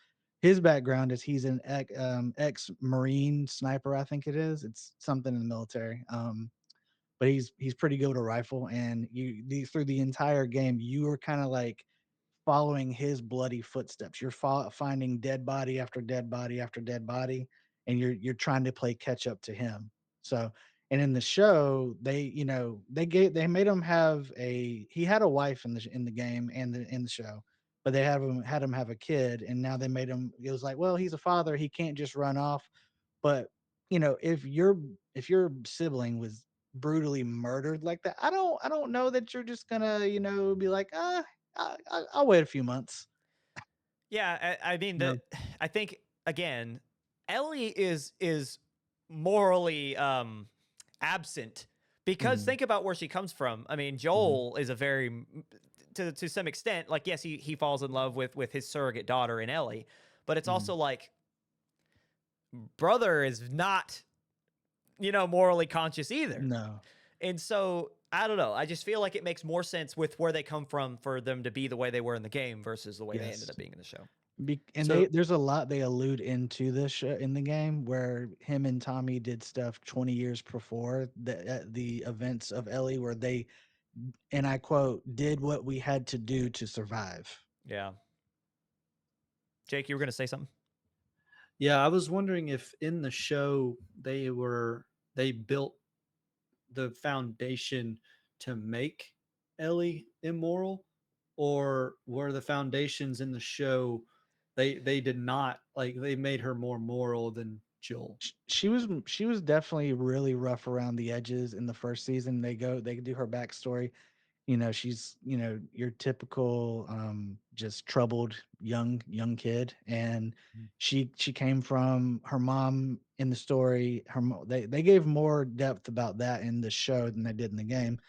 his background is he's an ex Marine sniper, I think it is. It's something in the military. But he's pretty good with a rifle, and through the entire game, you were kind of like following his bloody footsteps. You're finding dead body after dead body after dead body, and you're trying to play catch up to him. So, and in the show, they made him have he had a wife in the game and in the show, but they had him have a kid, and now they made him. It was like, well, he's a father, he can't just run off. But if your sibling was brutally murdered like that, I don't know that you're just gonna be like, I'll wait a few months. Yeah, I mean no. that. I think again, Ellie is morally absent because Mhm, think about where she comes from. I mean, mhm, Joel is a very to some extent like yes, he falls in love with his surrogate daughter in Ellie, but it's mhm. also like brother is not morally conscious either, No. and so. I don't know. I just feel like it makes more sense with where they come from for them to be the way they were in the game versus the way they ended Yes. up being in the show. And So there's a lot they allude into this show in the game where him and Tommy did stuff 20 years before the events of Ellie, where they, and I quote, did what we had to do to survive. Yeah. Jake, you were going to say something? yeah, I was wondering if in the show they built the foundation to make Ellie immoral, or were the foundations in the show they did not like they made her more moral than Joel. She was definitely really rough around the edges in the first season. They do her backstory. She's your typical just troubled young kid, and she came from her mom in the story. They gave more depth about that in the show than they did in the game.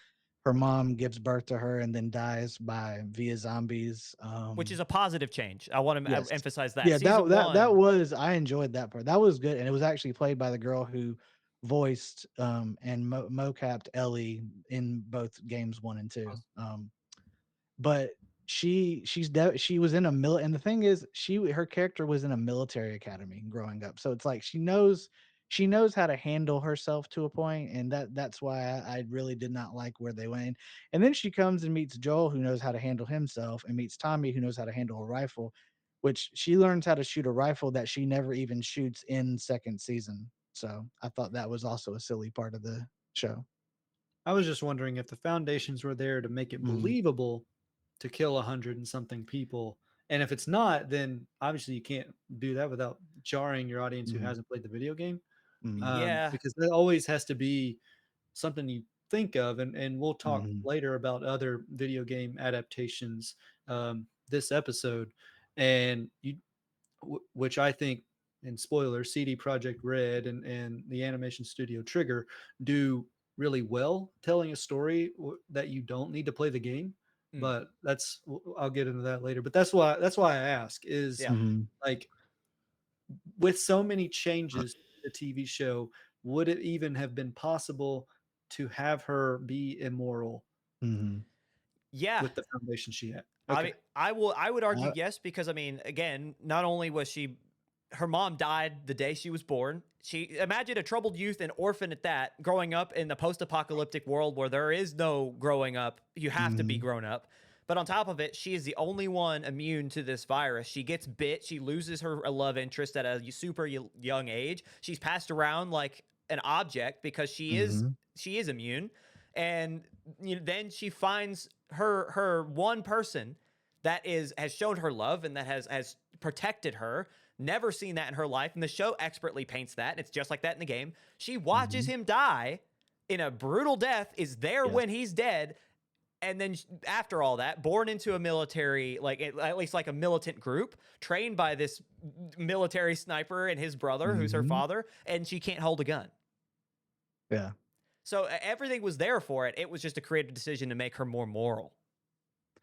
Her mom gives birth to her and then dies via zombies. Which is a positive change. I want to Yes. emphasize that. Yeah, Season that one, was, I enjoyed that part. That was good, and it was actually played by the girl who voiced and mocapped Ellie in both games 1 and 2. But she was in and the thing is, her character was in a military academy growing up, so it's like she knows how to handle herself to a point, and that's why I really did not like where they went. And then she comes and meets Joel, who knows how to handle himself, and meets Tommy, who knows how to handle a rifle, which she learns how to shoot a rifle that she never even shoots in second season. So I thought that was also a silly part of the show. I was just wondering if the foundations were there to make it Mhm. believable to kill 100 and something people. And if it's not, then obviously you can't do that without jarring your audience who Mhm. hasn't played the video game. Mhm. yeah, Because that always has to be something you think of. And we'll talk Mhm. later about other video game adaptations this episode. And which I think, in spoiler, CD Projekt Red and the animation studio Trigger do really well telling a story that you don't need to play the game. Mm. But I'll get into that later. But that's why I ask is yeah. Mhm. like, with so many changes to the TV show, would it even have been possible to have her be immoral Mhm. Yeah. with the foundation she had? I Okay. mean, I would argue I yes, because I mean, again, not only was she, her mom died the day she was born. She, imagine a troubled youth, an orphan at that, growing up in the post-apocalyptic world where there is no growing up. You have to be Mhm. grown up. But on top of it, she is the only one immune to this virus. She gets bit. She loses her love interest at a super young age. She's passed around like an object because Mhm. she is immune. And then she finds her one person that has shown her love and that has protected her. Never seen that in her life, and the show expertly paints that. It's just like that in the game. She watches Mhm. him die in a brutal death, is there Yes. when he's dead, and then after all that, born into a military, like at least like a militant group, trained by this military sniper and his brother, who's her Mhm. father, and she can't hold a gun. Yeah. So everything was there for it. It was just a creative decision to make her more moral.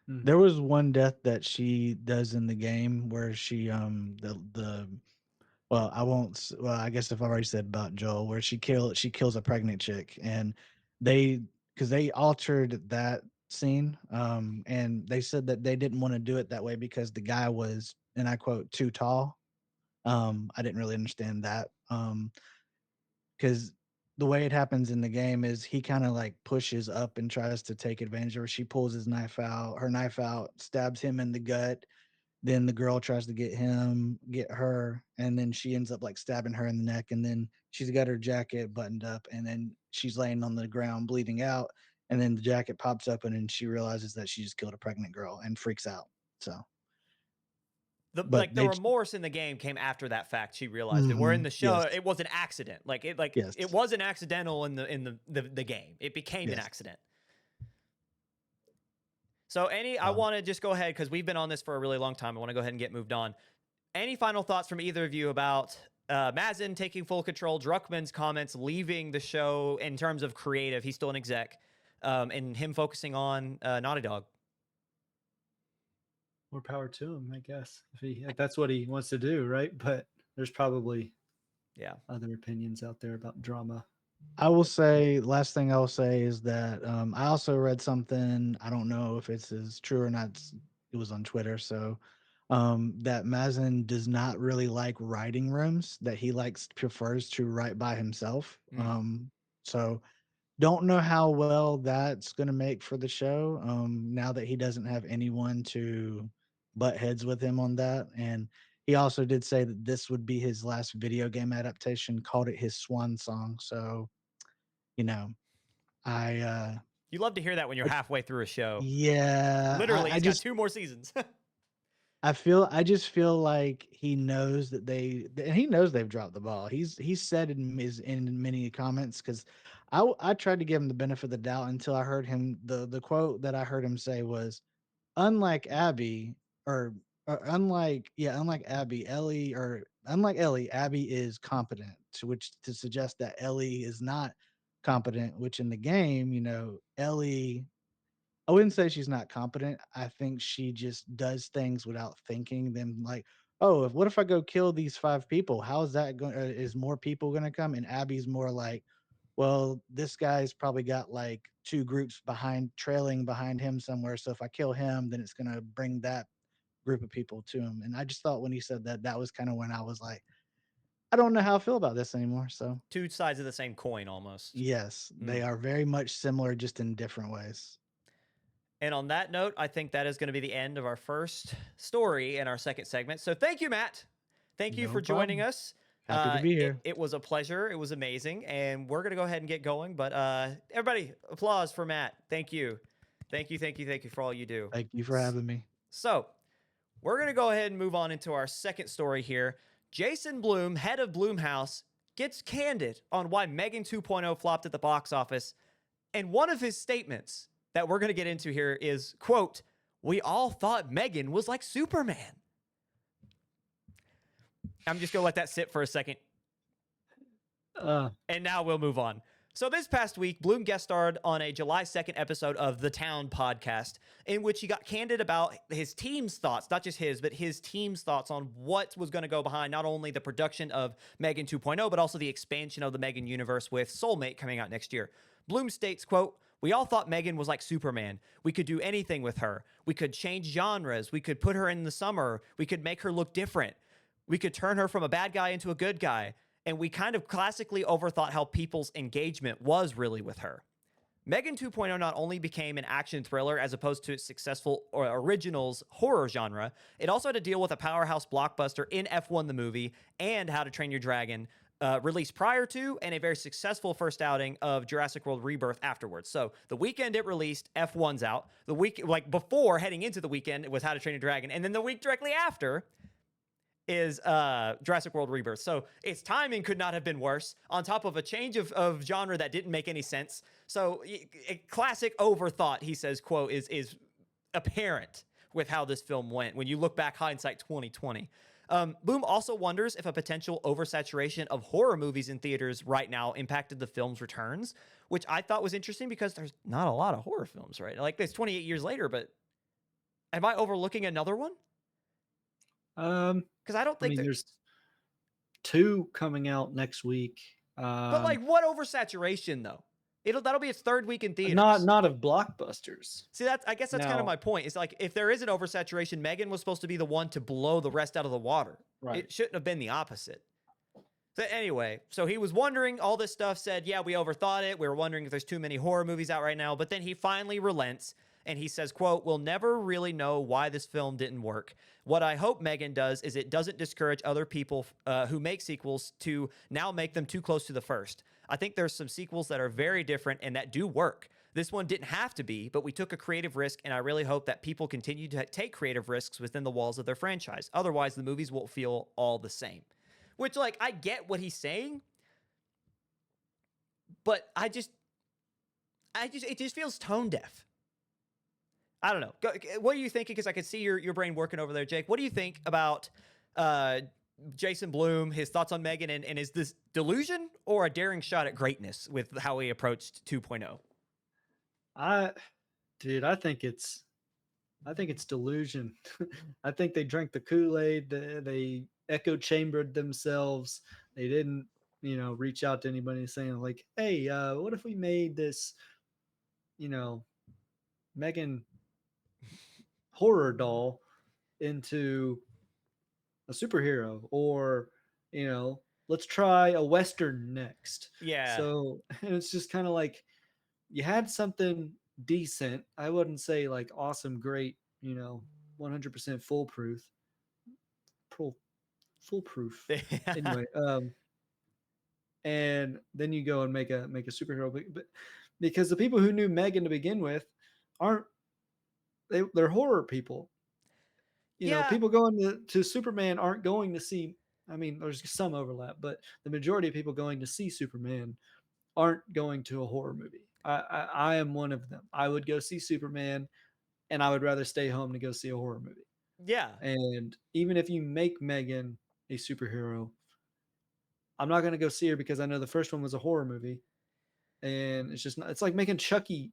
Mhm. There was one death that she does in the game where she the well, I won't well, I guess if I already said about Joel, where she kills a pregnant chick, and they because they altered that scene, and they said that they didn't want to do it that way because the guy was, and I quote, too tall. I didn't really understand that. Because the way it happens in the game is he kind of like pushes up and tries to take advantage of her. She pulls her knife out, stabs him in the gut. Then the girl tries to get her, and then she ends up like stabbing her in the neck. And then she's got her jacket buttoned up, and then she's laying on the ground bleeding out. And then the jacket pops open, and she realizes that she just killed a pregnant girl and freaks out. So, but The they, remorse in the game came after that fact. She realized it. Where in Mhm. the show, Yes, it was an accident. yes, It wasn't accidental in the game. It became an yes. accident. So I Um, want to just go ahead because we've been on this for a really long time. I want to go ahead and get moved on. Any final thoughts from either of you about Mazin taking full control, Druckmann's comments leaving the show in terms of creative? He's still an exec, and him focusing on Naughty Dog. More power to him, I guess. If that's what he wants to do, right? But there's probably Yeah. other opinions out there about drama. I will say, last thing I will say is that I also read something. I don't know if it's as true or not. It was on Twitter. So that Mazin does not really like writing rooms, that he prefers to write by himself. Mm. So don't know how well that's going to make for the show now that he doesn't have anyone to butt heads with him on that. And he also did say that this would be his last video game adaptation, called it his swan song. So, you know, I You love to hear that when you're halfway through a show. yeah, Literally, I he's got just 2 more seasons. I just feel like he knows that and he knows they've dropped the ball. He's said in many comments, because I tried to give him the benefit of the doubt until I heard him. The quote that I heard him say was, unlike Abby, or unlike Abby, Ellie, or unlike Ellie, Abby is competent, which to suggest that Ellie is not competent, which in the game, Ellie, I wouldn't say she's not competent. I think she just does things without thinking. Then, like, oh, what if I go kill these 5 people? How is that going? Is more people going to come? And Abby's more like, well, this guy's probably got like 2 groups trailing behind him somewhere. So if I kill him, then it's going to bring that group of people to him. And I just thought when he said that, that was kind of when I was like, I don't know how I feel about this anymore. So, Two sides of the same coin almost. yes, they are very much similar, just in different ways. And on that note, I think that is going to be the end of our first story in our second segment. So thank you, Matt. Thank you for joining us. Happy to be here. It was a pleasure. It was amazing. And we're going to go ahead and get going. But everybody, applause for Matt. Thank you. Thank you for all you do. Thank you for having me. So we're going to go ahead and move on into our second story here. Jason Blum, head of Blumhouse, gets candid on why Megan 2.0 flopped at the box office. And one of his statements that we're going to get into here is, quote, "We all thought Megan was like Superman." I'm just going to let that sit for a second. And now we'll move on. So this past week, Blum guest starred on a July 2nd episode of The Town podcast, in which he got candid about his team's thoughts, not just his, but his team's thoughts on what was going to go behind not only the production of Megan 2.0, but also the expansion of the Megan universe with Soulmate coming out next year. Blum states, quote, "We all thought Megan was like Superman. We could do anything with her. We could change genres. We could put her in the summer. We could make her look different. We could turn her from a bad guy into a good guy. And we kind of classically overthought how people's engagement was really with her." Megan 2.0 not only became an action thriller as opposed to its successful or originals horror genre, it also had to deal with a powerhouse blockbuster in F1 the movie and How to Train Your Dragon, released prior to, and a very successful first outing of Jurassic World Rebirth afterwards. So the weekend it released, F1's out. The week, like before, heading into the weekend, it was How to Train Your Dragon. And then the week directly after is Jurassic World Rebirth. So its timing could not have been worse, on top of a change of genre that didn't make any sense. So a classic overthought, he says, quote, is apparent with how this film went when you look back, hindsight 2020. Boom also wonders if a potential oversaturation of horror movies in theaters right now impacted the film's returns, which I thought was interesting because there's not a lot of horror films, right? Like, it's 28 years later, but am I overlooking another one? Because I don't think there's 2 coming out next week. But like, what oversaturation though? That'll be its 3rd week in theaters. Not of blockbusters. See, I guess that's kind of my point. It's like, if there is an oversaturation, Megan was supposed to be the one to blow the rest out of the water. Right. It shouldn't have been the opposite. So anyway, so he was wondering all this stuff, said, yeah, we overthought it. We were wondering if there's too many horror movies out right now. But then he finally relents and he says, quote, "We'll never really know why this film didn't work. What I hope Megan does is it doesn't discourage other people who make sequels to now make them too close to the first. I think there's some sequels that are very different and that do work. This one didn't have to be, but we took a creative risk, and I really hope that people continue to take creative risks within the walls of their franchise. Otherwise, the movies won't feel all the same." Which, like, I get what he's saying, but it just feels tone deaf. I don't know. What are you thinking? Because I could see your brain working over there, Jake. What do you think about Jason Blum, his thoughts on Megan, and is this delusion or a daring shot at greatness with how he approached 2.0? I think it's delusion. I think they drank the Kool-Aid. They echo chambered themselves. They didn't, reach out to anybody saying like, "Hey, what if we made this, Megan horror doll into a superhero, or let's try a Western next." Yeah. So, and it's just kind of like, you had something decent. I wouldn't say like awesome, great, 100% foolproof. Anyway, and then you go and make a superhero, but because the people who knew Megan to begin with they're horror people. You know, Yeah. people going to Superman aren't going to see. I mean, there's some overlap, but the majority of people going to see Superman aren't going to a horror movie. I am one of them. I would go see Superman, and I would rather stay home to go see a horror movie. Yeah. And even if you make Megan a superhero, I'm not going to go see her because I know the first one was a horror movie, and it's just not. It's like making Chucky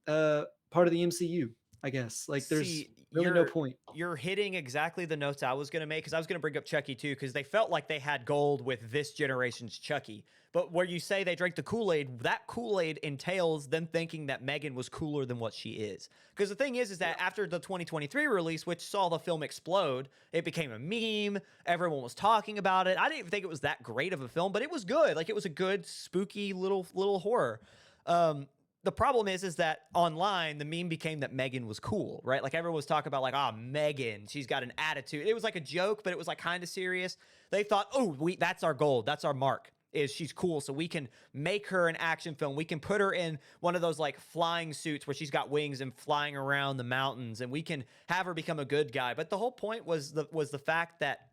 part of the MCU. I guess like there's See, really no point. you're hitting exactly the notes I was going to make, because I was going to bring up Chucky too, because they felt like they had gold with this generation's Chucky. But where you say they drank the Kool-Aid, that Kool-Aid entails them thinking that Megan was cooler than what she is. Because the thing is that after the 2023 release, which saw the film explode, it became a meme. Everyone was talking about it. I didn't even think it was that great of a film, but it was good. Like, it was a good, spooky little horror. The problem is that online, the meme became that Megan was cool, right? Like, everyone was talking about, like, Megan, she's got an attitude. It was like a joke, but it was like kind of serious. They thought, that's our goal. That's our mark, is she's cool. So we can make her an action film. We can put her in one of those like flying suits where she's got wings and flying around the mountains, and we can have her become a good guy. But the whole point was the fact that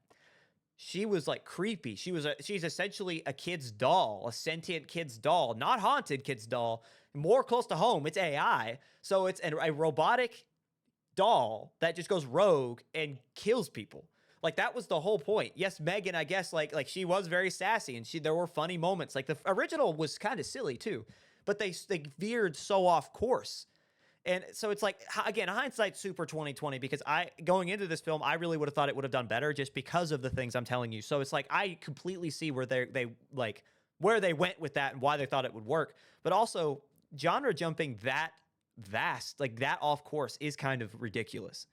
she was like creepy. She's essentially a kid's doll, a sentient kid's doll, not haunted kid's doll, more close to home. It's AI. So it's a robotic doll that just goes rogue and kills people. Like, that was the whole point. Yes, Megan, I guess, like she was very sassy, and there were funny moments. Like, the original was kind of silly too, but they veered so off course. And so it's like, again, hindsight super 2020, because going into this film, I really would have thought it would have done better just because of the things I'm telling you. So it's like, I completely see where where they went with that and why they thought it would work. But also, genre jumping that vast, like that off course, is kind of ridiculous.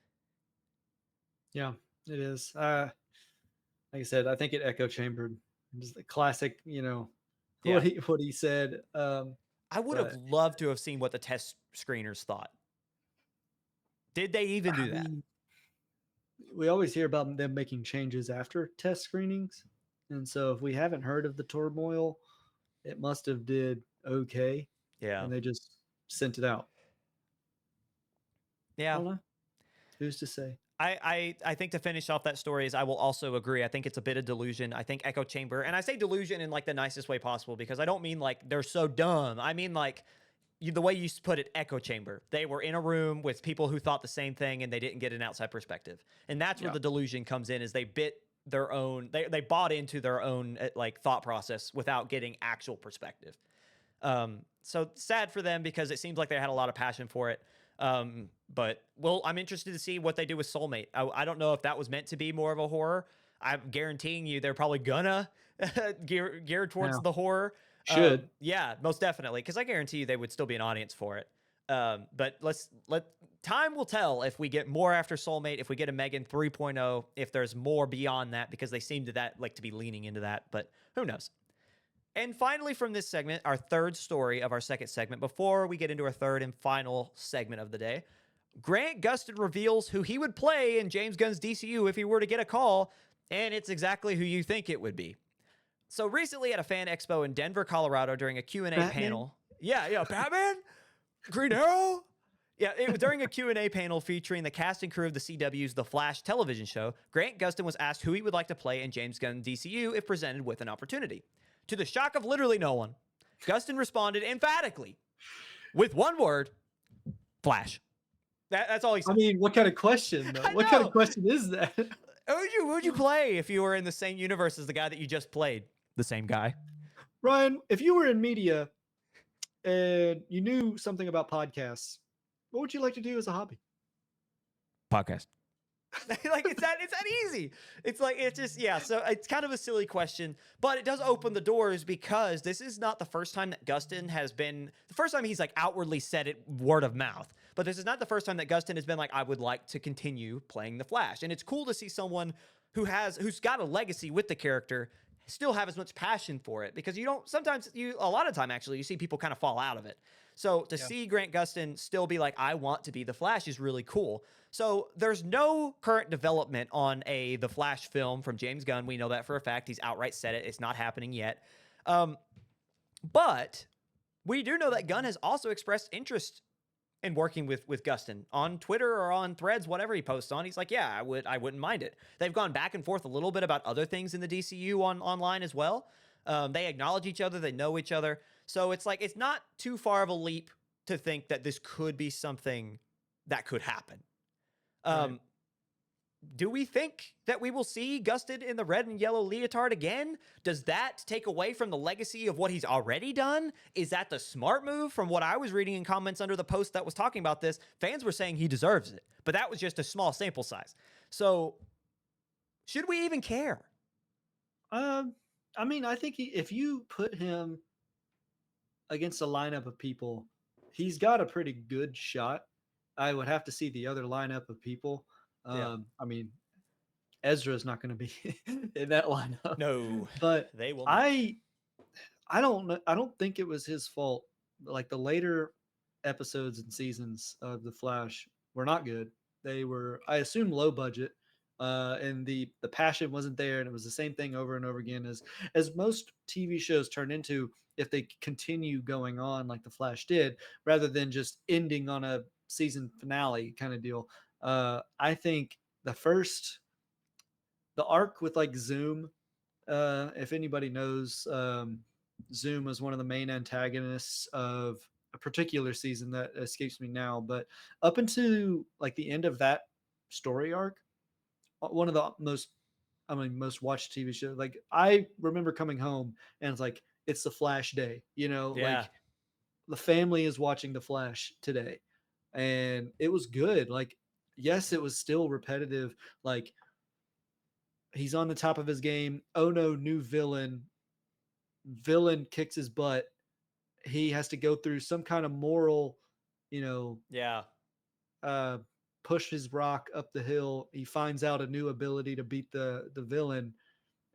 Yeah, it is. Like I said, I think it echo chambered. Just the classic, what he said. I would have loved to have seen what the test screeners thought. Did they even do that? We always hear about them making changes after test screenings. And so if we haven't heard of the turmoil, it must have did okay. Yeah. And they just sent it out. Yeah. I don't know. Who's to say? I think to finish off that story is, I will also agree. I think it's a bit of delusion. I think echo chamber, and I say delusion in like the nicest way possible, because I don't mean like they're so dumb. I mean like the way you put it, echo chamber. They were in a room with people who thought the same thing, and they didn't get an outside perspective. And that's where the delusion comes in, is they they bought into their own like thought process without getting actual perspective. So sad for them, because it seems like they had a lot of passion for it. But I'm interested to see what they do with Soulmate. I don't know if that was meant to be more of a horror. I'm guaranteeing you they're probably gonna gear towards the horror. Should. Yeah, most definitely. Because I guarantee you they would still be an audience for it. But time will tell if we get more after Soulmate, if we get a Megan 3.0, if there's more beyond that, because they seem to be leaning into that, but who knows? And finally, from this segment, our third story of our second segment, before we get into our third and final segment of the day, Grant Gustin reveals who he would play in James Gunn's DCU if he were to get a call, and it's exactly who you think it would be. So recently at a fan expo in Denver, Colorado, during a Q&A panel. Yeah, Batman? Green Arrow? Yeah, it was during a Q&A panel featuring the cast and crew of the CW's The Flash television show. Grant Gustin was asked who he would like to play in James Gunn DCU if presented with an opportunity. To the shock of literally no one, Gustin responded emphatically with one word: Flash. That's all he said. I mean, what kind of question, though? What kind of question is that? Who would you play if you were in the same universe as the guy that you just played? The same guy. Ryan, if you were in media and you knew something about podcasts, what would you like to do as a hobby? Podcast. Like, it's that easy. It's like, it's just, yeah. So it's kind of a silly question, but it does open the doors, because this is not the first time that Gustin has been, the first time he's like outwardly said it word of mouth, but this is not the first time that Gustin has been like, I would like to continue playing the Flash. And it's cool to see someone who's got a legacy with the character still have as much passion for it, because a lot of time actually, you see people kind of fall out of it. So to see Grant Gustin still be like, I want to be the Flash, is really cool. So there's no current development on the Flash film from James Gunn. We know that for a fact. He's outright said it. It's not happening yet. But we do know that Gunn has also expressed interest and working with Gustin on Twitter or on Threads, whatever he posts on. He's like, yeah, I wouldn't mind it. They've gone back and forth a little bit about other things in the DCU online as well. They acknowledge each other, they know each other, so it's like it's not too far of a leap to think that this could be something that could happen. Right. Do we think that we will see Gustin in the red and yellow leotard again? Does that take away from the legacy of what he's already done? Is that the smart move? From what I was reading in comments under the post that was talking about this, fans were saying he deserves it, but that was just a small sample size. So should we even care? I mean, I think if you put him against a lineup of people, he's got a pretty good shot. I would have to see the other lineup of people. Yeah. I mean, Ezra's not going to be in that lineup. No, but they will not. I don't know. I don't think it was his fault. Like the later episodes and seasons of The Flash were not good. They were, I assume, low budget, and the passion wasn't there, and it was the same thing over and over again as most TV shows turn into if they continue going on like The Flash did, rather than just ending on a season finale kind of deal. I think the arc with like Zoom, if anybody knows, Zoom was one of the main antagonists of a particular season that escapes me now, but up until like the end of that story arc, one of the most watched TV shows. Like I remember coming home and it's like it's the Flash day, Yeah. like the family is watching the Flash today, and it was good. Like yes, it was still repetitive. Like he's on the top of his game. Oh no, new villain. Villain kicks his butt. He has to go through some kind of moral, Yeah. push his rock up the hill. He finds out a new ability to beat the villain,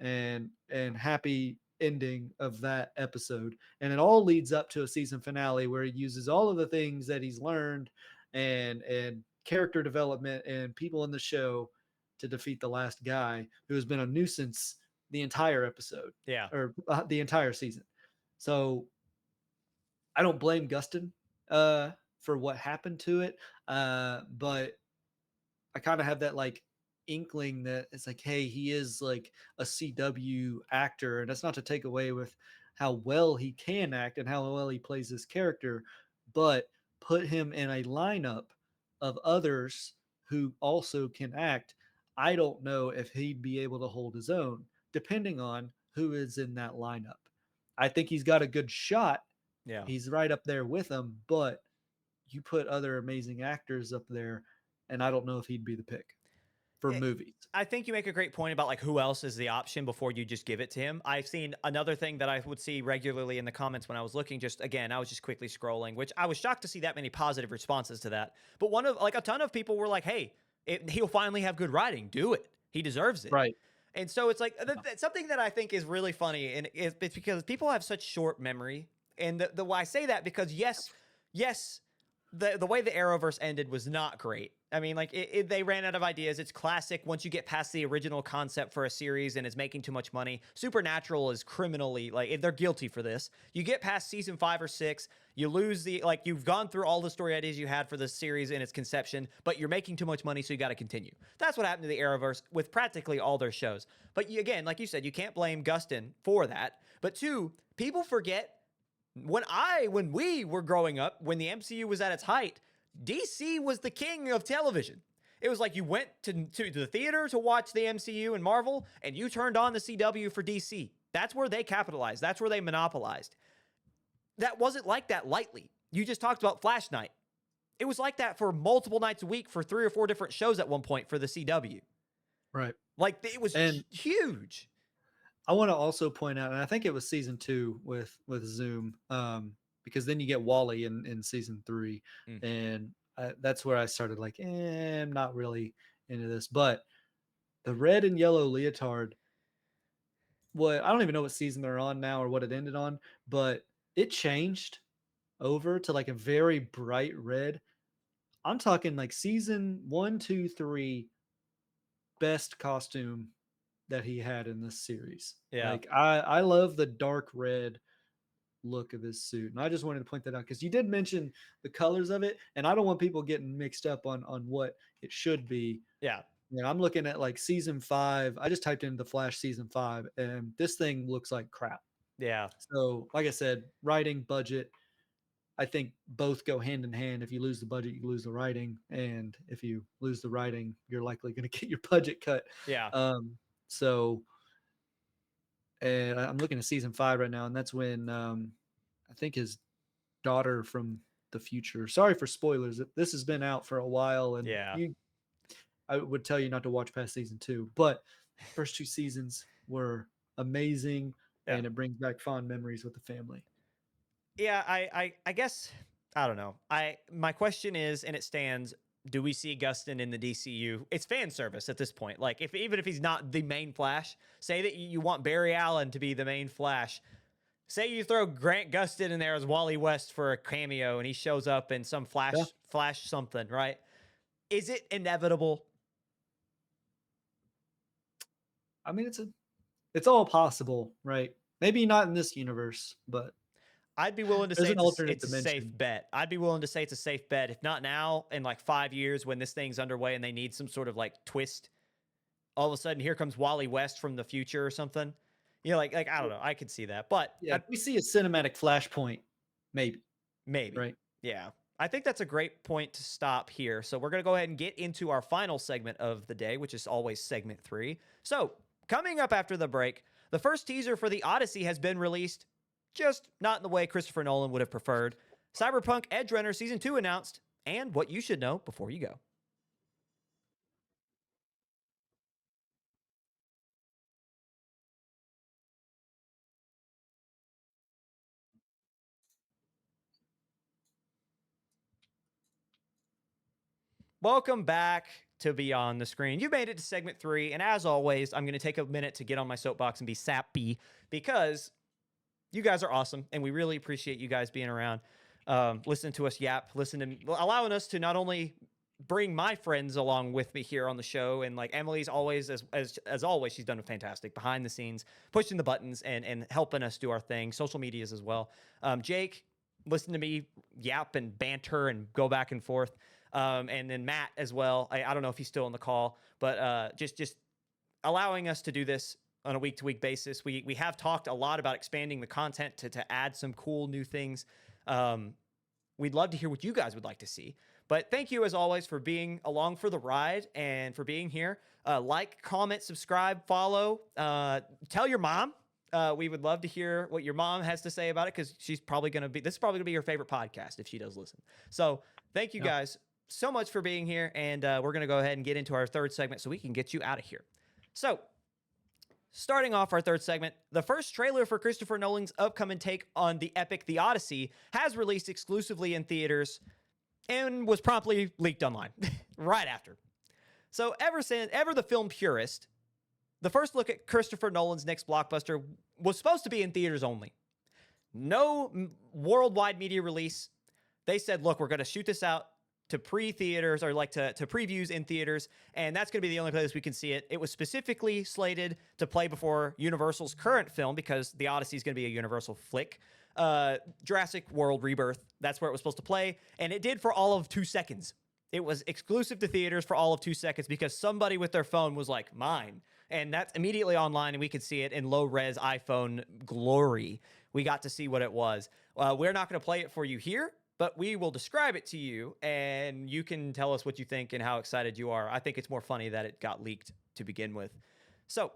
and happy ending of that episode. And it all leads up to a season finale where he uses all of the things that he's learned and character development and people in the show to defeat the last guy who has been a nuisance the entire episode. Yeah. Or the entire season. So I don't blame Gustin for what happened to it, but I kind of have that like inkling that it's like, hey, he is like a CW actor, and that's not to take away with how well he can act and how well he plays his character, but put him in a lineup of others who also can act. I don't know if he'd be able to hold his own, depending on who is in that lineup. I think he's got a good shot. Yeah. He's right up there with them, but you put other amazing actors up there, and I don't know if he'd be the pick for movies. I think you make a great point about like who else is the option before you just give it to him. I've seen another thing that I would see regularly in the comments when I was looking, I was just quickly scrolling, which I was shocked to see that many positive responses to that. But a ton of people were like, hey, he'll finally have good writing. Do it. He deserves it. Right. And so it's like something that I think is really funny, and it's because people have such short memory. And the why I say that because yes, the way the Arrowverse ended was not great. I mean, like they ran out of ideas. It's classic. Once you get past the original concept for a series and it's making too much money, Supernatural is criminally like they're guilty for this. You get past season 5 or 6, you lose you've gone through all the story ideas you had for the series in its conception, but you're making too much money, so you got to continue. That's what happened to the Arrowverse with practically all their shows. But again, like you said, you can't blame Gustin for that. But 2, people forget when we were growing up, when the MCU was at its height, DC was the king of television. It was like you went to the theater to watch the MCU and Marvel, and you turned on the CW for DC. That's where they capitalized. That's where they monopolized. That wasn't like that lightly. You just talked about Flash Night. It was like that for multiple nights a week for 3 or 4 different shows at one point for the CW. Right. Like it was huge. I want to also point out, and I think it was season 2 with Zoom, because then you get Wally in season 3, and that's where I started like, I'm not really into this. But the red and yellow leotard, I don't even know what season they're on now or what it ended on, but it changed over to like a very bright red. I'm talking like season 1, 2, 3, best costume that he had in this series. Yeah. Like I love the dark red look of this suit. And I just wanted to point that out because you did mention the colors of it, and I don't want people getting mixed up on what it should be. Yeah. I'm looking at like season 5. I just typed in The Flash season 5, and this thing looks like crap. Yeah. So, like I said, writing, budget, I think both go hand in hand. If you lose the budget, you lose the writing, and if you lose the writing, you're likely going to get your budget cut. Yeah. So, and I'm looking at season 5 right now, and that's when I think his daughter from the future. Sorry for spoilers. This has been out for a while, and Yeah. I would tell you not to watch past season 2, but first 2 seasons were amazing, and it brings back fond memories with the family. Yeah, I guess I don't know. My question is, and it stands: do we see Gustin in the DCU? It's fan service at this point. Like, even if he's not the main Flash, say that you want Barry Allen to be the main Flash. Say you throw Grant Gustin in there as Wally West for a cameo, and he shows up in some Flash something, right? Is it inevitable? I mean, it's all possible, right? Maybe not in this universe, but I'd be willing to there's say an alternate it's a safe dimension. bet. I'd be willing to say it's a safe bet. If not now, in like 5 years when this thing's underway and they need some sort of like twist, all of a sudden here comes Wally West from the future or something. You know, like I don't know. I could see that, but Yeah, we see a cinematic flashpoint, maybe. right? Yeah, I think that's a great point to stop here. So we're gonna go ahead and get into our final segment of the day, which is always segment 3. So coming up after the break, the first teaser for the Odyssey has been released. Just not in the way Christopher Nolan would have preferred. Cyberpunk Edgerunners Season 2 announced, and what you should know before you go. Welcome back to Beyond the Screen. You made it to segment 3, and as always, I'm going to take a minute to get on my soapbox and be sappy because you guys are awesome, and we really appreciate you guys being around, listening to us yap, allowing us to not only bring my friends along with me here on the show, and like Emily's always, as always, she's done fantastic behind the scenes, pushing the buttons and helping us do our thing, social medias as well. Jake, listen to me yap and banter and go back and forth. And then Matt as well. I don't know if he's still on the call, but just allowing us to do this on a week-to-week basis. We have talked a lot about expanding the content to add some cool new things. We'd love to hear what you guys would like to see. But thank you, as always, for being along for the ride and for being here. Like, comment, subscribe, follow. Tell your mom. We would love to hear what your mom has to say about it, because this is probably going to be your favorite podcast if she does listen. So thank you guys so much for being here, and we're going to go ahead and get into our third segment so we can get you out of here. So, starting off our third segment, the first trailer for Christopher Nolan's upcoming take on the epic The Odyssey has released exclusively in theaters and was promptly leaked online right after. So, ever the film purist, the first look at Christopher Nolan's next blockbuster was supposed to be in theaters only. No worldwide media release. They said, look, we're going to shoot this out to pre-theaters, or like to previews in theaters, and that's going to be the only place we can see it. It was specifically slated to play before Universal's current film, because The Odyssey is going to be a Universal flick. Jurassic World Rebirth, that's where it was supposed to play, and it did for all of 2 seconds. It was exclusive to theaters for all of 2 seconds because somebody with their phone was like, mine. And that's immediately online, and we could see it in low-res iPhone glory. We got to see what it was. We're not going to play it for you here, but we will describe it to you, and you can tell us what you think and how excited you are. I think it's more funny that it got leaked to begin with. So,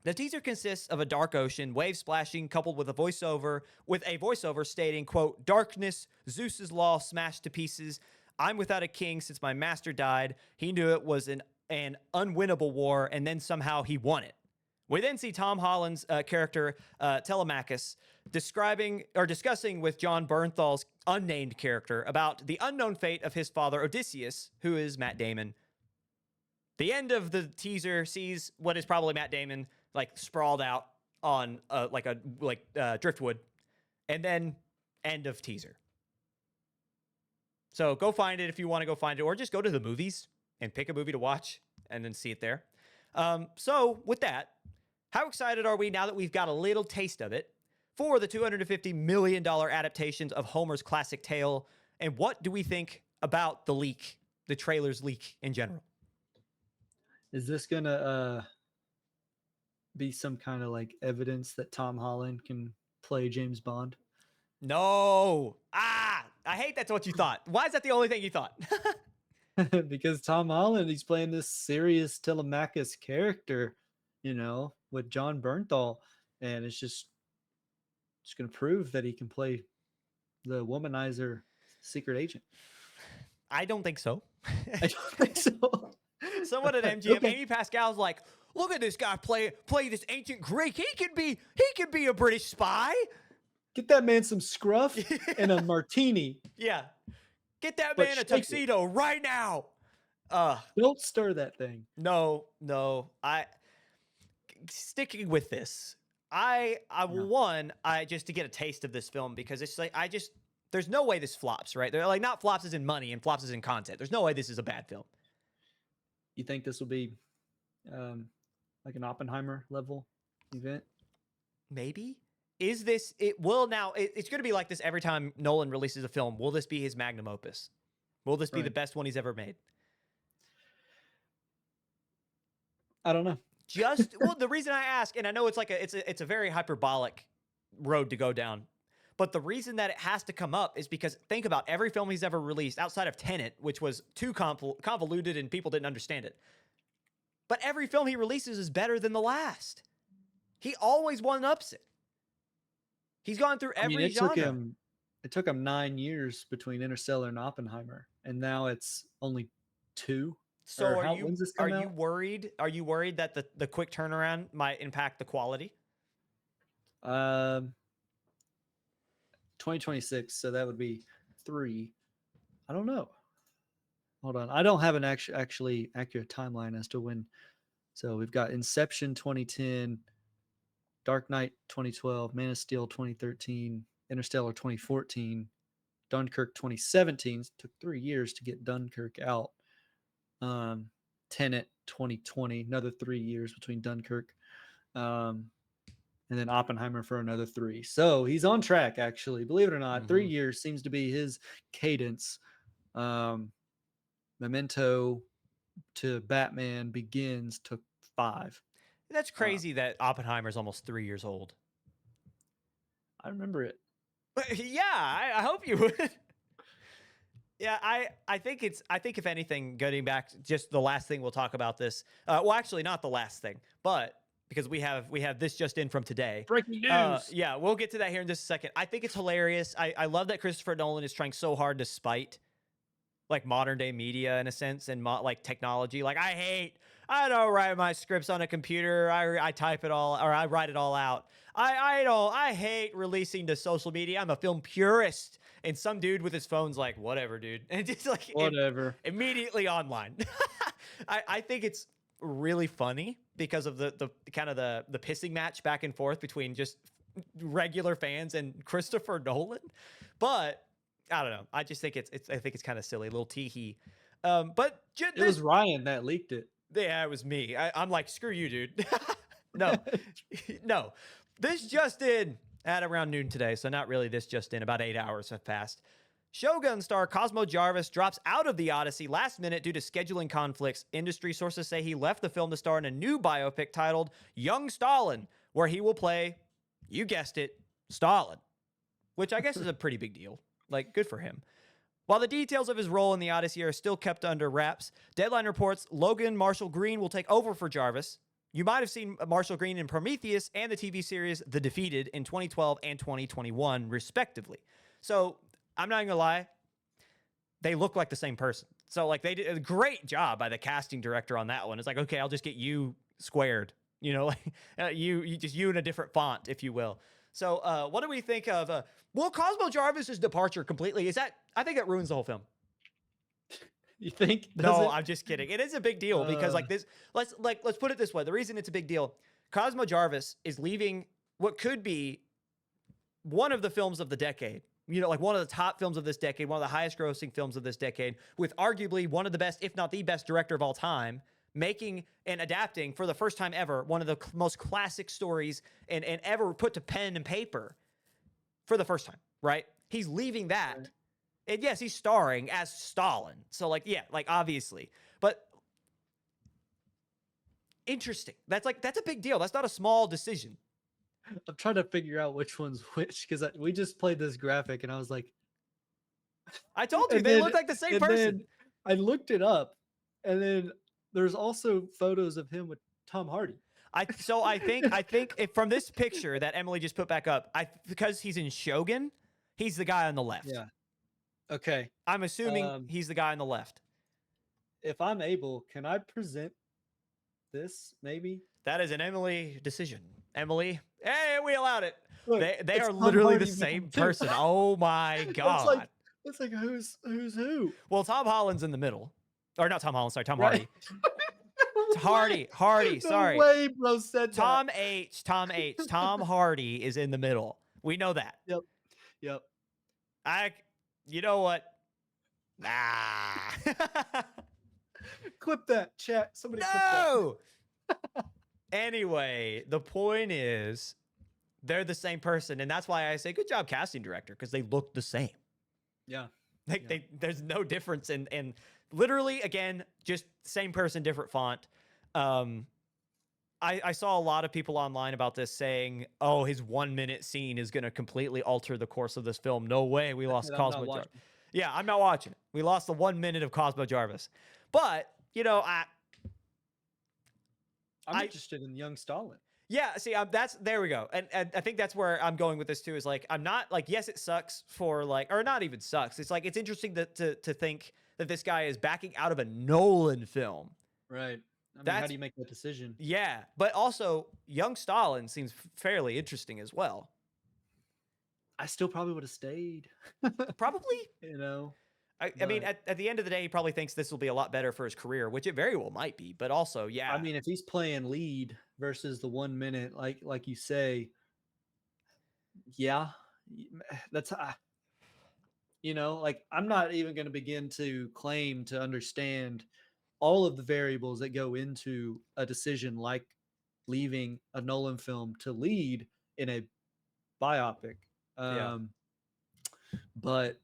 the teaser consists of a dark ocean, waves splashing, coupled with a voiceover stating, quote, "Darkness, Zeus's law smashed to pieces. I'm without a king since my master died. He knew it was an unwinnable war, and then somehow he won it." We then see Tom Holland's character, Telemachus, discussing with John Bernthal's unnamed character about the unknown fate of his father, Odysseus, who is Matt Damon. The end of the teaser sees what is probably Matt Damon, like, sprawled out on driftwood, and then end of teaser. So go find it if you want to go find it, or just go to the movies and pick a movie to watch and then see it there. So with that, how excited are we now that we've got a little taste of it for the $250 million adaptations of Homer's classic tale? And what do we think about the leak, the trailer's leak in general? Is this gonna be some kind of like evidence that Tom Holland can play James Bond? No. I hate that's what you thought. Why is that the only thing you thought? Because Tom Holland, he's playing this serious Telemachus character, with John Bernthal, and it's just going to prove that he can play the womanizer secret agent. I don't think so. I don't think so. Someone at MGM, Okay. Amy Pascal's like, look at this guy play this ancient Greek. He could be a British spy. Get that man some scruff and a martini. Yeah. Get that But man a shake it. tuxedo right now. Don't stir that thing. No. Sticking with this. I just to get a taste of this film, because it's like there's no way this flops, right? They're like, not flops as in money and flops as in content. There's no way this is a bad film. You think this will be like an Oppenheimer level event? Maybe. Is this it? Will now it's going to be like this every time Nolan releases a film. Will this be his magnum opus? Will this be the Right. best one he's ever made? I don't know. Well, the reason I ask, and I know it's like it's a very hyperbolic road to go down, but the reason that it has to come up is because think about every film he's ever released outside of Tenet, which was too convoluted and people didn't understand it. But every film he releases is better than the last. He always one-ups it. He's gone through every genre. It took him 9 years between Interstellar and Oppenheimer, and now it's only 2. So Or are when's this you come out? worried? Are you worried that the quick turnaround might impact the quality? 2026, so that would be 3. I don't know. Hold on, I don't have an actually accurate timeline as to when. So we've got Inception 2010, Dark Knight 2012, Man of Steel 2013, Interstellar 2014, Dunkirk 2017. Took 3 years to get Dunkirk out. Tenet 2020, another 3 years between Dunkirk, and then Oppenheimer for another 3. So he's on track, actually. Believe it or not, 3 years seems to be his cadence. Memento to Batman Begins took 5. That's crazy that Oppenheimer's almost 3 years old. I remember it. Yeah, I hope you would. Yeah, I think if anything, getting back, just the last thing we'll talk about this. Well, actually, not the last thing, but because we have this just in from today. Breaking news. Yeah, we'll get to that here in just a second. I think it's hilarious. I love that Christopher Nolan is trying so hard to spite like modern day media in a sense and like technology. Like I don't write my scripts on a computer. I type it all, or I write it all out. I hate releasing to social media. I'm a film purist. And some dude with his phone's like, whatever, dude. And just like Whatever. immediately online. I think it's really funny because of the kind of the pissing match back and forth between just regular fans and Christopher Nolan. But I don't know. I just think I think it's kind of silly, a little tee-hee. But It was Ryan that leaked it. yeah, it was me. I'm like, screw you, dude. No. This just in at around noon today, so not really this just in. About 8 hours have passed. Shogun star Cosmo Jarvis drops out of the Odyssey last minute due to scheduling conflicts. Industry sources say he left the film to star in a new biopic titled Young Stalin, where he will play, you guessed it, Stalin, which I guess is a pretty big deal. Like, good for him. While the details of his role in the Odyssey are still kept under wraps, Deadline reports Logan Marshall Green will take over for Jarvis. You might have seen Marshall Green in Prometheus and the TV series The Defeated in 2012 and 2021, respectively. So, I'm not gonna lie, they look like the same person. So, like, they did a great job by the casting director on that one. It's like, okay, I'll just get you squared, like you in a different font, if you will. So, what do we think of? Well, Cosmo Jarvis's departure completely I think it ruins the whole film. You think? No, I'm just kidding. It is a big deal because like this. Let's put it this way. The reason it's a big deal, Cosmo Jarvis is leaving what could be one of the films of the decade. Like one of the top films of this decade, one of the highest grossing films of this decade, with arguably one of the best, if not the best director of all time, making and adapting for the first time ever one of the most classic stories and ever put to pen and paper for the first time, right? He's leaving that. Right. And yes, he's starring as Stalin. So like, yeah, like obviously. But interesting. That's a big deal. That's not a small decision. I'm trying to figure out which one's which because we just played this graphic and I was like, I told you and they then- look like the same and person. then I looked it up, and then there's also photos of him with Tom Hardy. I think if from this picture that Emily just put back up, because he's in Shogun, he's the guy on the left. Yeah. Okay. I'm assuming he's the guy on the left. If I'm able, can I present this maybe? That is an Emily decision. Emily, hey, we allowed it. Look, They it's are Tom literally the Hardy same too. person. Oh my god. It's like who's who? Well, Tom Holland's in the middle. Or not Tom Holland, sorry, Tom Right. Hardy. Hardy, No sorry. way, bro said Tom that. H. Tom Hardy is in the middle. We know that. Yep. You know what? Nah. Clip that, chat. Somebody clip that. No. Anyway, the point is they're the same person, and that's why I say good job casting director, because they look the same. Yeah. There's no difference in literally, again, just same person, different font. I saw a lot of people online about this saying, oh, his 1 minute scene is going to completely alter the course of this film. No way. We lost I'm not Cosmo Jarvis. watching. Yeah, I'm not watching it. We lost the 1 minute of Cosmo Jarvis. But, you know, I'm interested in young Stalin. yeah, see, there we go. And I think that's where I'm going with this too, is like, I'm not like, yes, it sucks for like, or not even sucks. It's like, it's interesting to think that this guy is backing out of a Nolan film. Right. I mean, how That's- do you make that decision? Yeah. But also, young Stalin seems fairly interesting as well. I still probably would have stayed. Probably. You know. I mean, But- at the end of the day, he probably thinks this will be a lot better for his career, which it very well might be. But also, yeah. I mean, if he's playing lead versus the 1 minute, like you say, yeah, that's you know, like I'm not even going to begin to claim to understand all of the variables that go into a decision like leaving a Nolan film to lead in a biopic. Yeah. But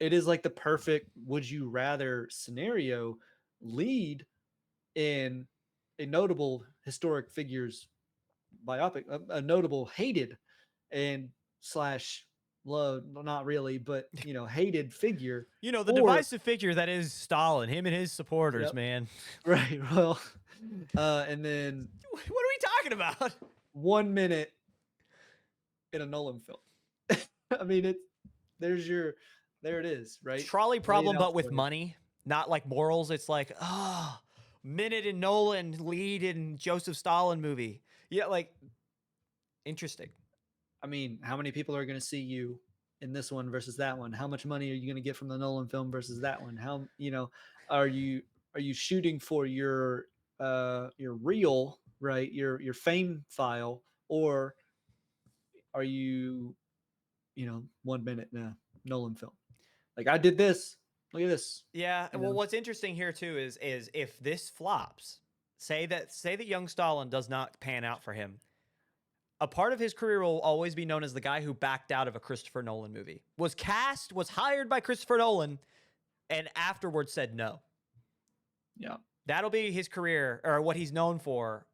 it is like the perfect would you rather scenario, lead in a notable historic figures biopic, a notable hated and slash love, not really, but you know, hated figure. You know, the or- divisive figure that is Stalin, him and his supporters, Yep. man. Right. Well, and then What are we talking about? 1 minute in a Nolan film. I mean, there it is, right? Trolley problem, out but with for you. money, not like morals. It's like, minute in Nolan, lead in Joseph Stalin movie. Yeah, like, interesting. I mean, how many people are going to see you in this one versus that one? How much money are you going to get from the Nolan film versus that one? How, you know, are you shooting for your reel, right? Your fame file, or are you, 1 minute in a Nolan film? Like I did this. Look at this. Yeah. You Well, know? what's interesting here too is if this flops, say that young Stalin does not pan out for him, a part of his career will always be known as the guy who backed out of a Christopher Nolan movie, was hired by Christopher Nolan, and afterwards said no. Yeah. That'll be his career, or what he's known for,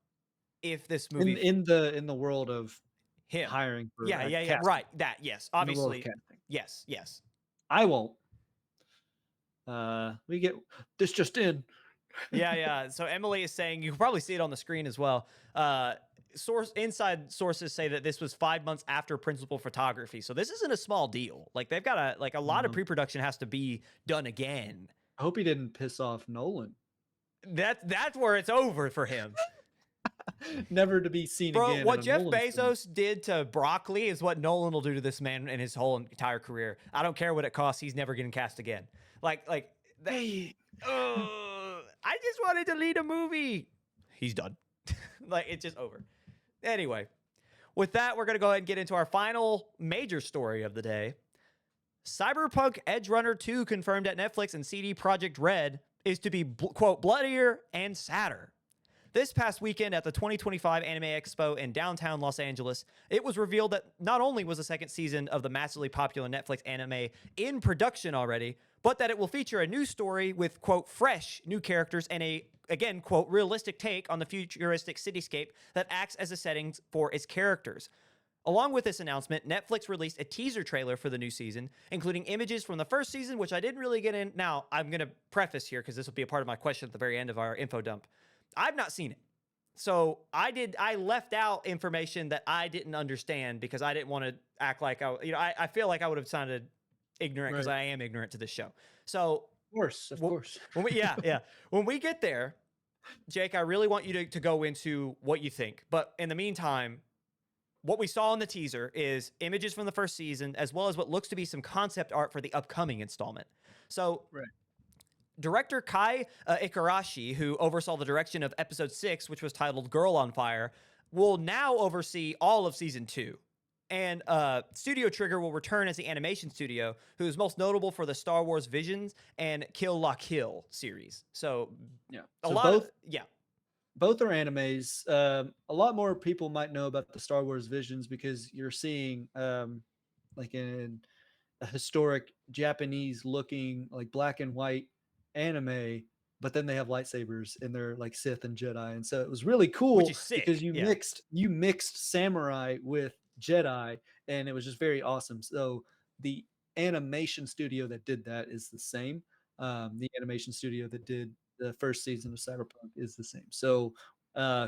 if this movie In the world of him. hiring for Yeah, casting, right. That, yes, in the world of obviously, casting. yes. I won't. We get this just in. Yeah. So Emily is saying, you can probably see it on the screen as well. Inside sources say that this was 5 months after principal photography. So this isn't a small deal. Like they've got a lot of pre-production has to be done again. I hope he didn't piss off Nolan. That's where it's over for him. Never to be seen Bro, again. what in a Jeff Nolan film. Bezos did to broccoli is what Nolan will do to this man in his whole entire career. I don't care what it costs. He's never getting cast again. I just wanted to lead a movie. He's done. Like, it's just over. Anyway, with that, we're going to go ahead and get into our final major story of the day. Cyberpunk Edgerunner 2 confirmed at Netflix, and CD Projekt Red is to be, quote, bloodier and sadder. This past weekend at the 2025 Anime Expo in downtown Los Angeles, it was revealed that not only was the second season of the massively popular Netflix anime in production already, but that it will feature a new story with, quote, fresh new characters and a, again, quote, realistic take on the futuristic cityscape that acts as a setting for its characters. Along with this announcement, Netflix released a teaser trailer for the new season, including images from the first season, which I didn't really get in. Now, I'm going to preface here because this will be a part of my question at the very end of our info dump. I've not seen it. So I left out information that I didn't understand because I didn't want to act like I feel like I would have sounded ignorant because I am ignorant to this show. So of course. When we get there, Jake, I really want you to go into what you think. But in the meantime, what we saw in the teaser is images from the first season, as well as what looks to be some concept art for the upcoming installment. So, director Kai Ikarashi, who oversaw the direction of episode 6, which was titled Girl on Fire, will now oversee all of season 2. And Studio Trigger will return as the animation studio, who is most notable for the Star Wars Visions and Kill La Kill series. So, both are animes. A lot more people might know about the Star Wars Visions because you're seeing like in a historic Japanese looking like black and white anime, but then they have lightsabers and they're like Sith and Jedi. And so it was really cool because you mixed samurai with Jedi, and it was just very awesome. So the animation studio that did that is the same. The animation studio that did the first season of Cyberpunk is the same. So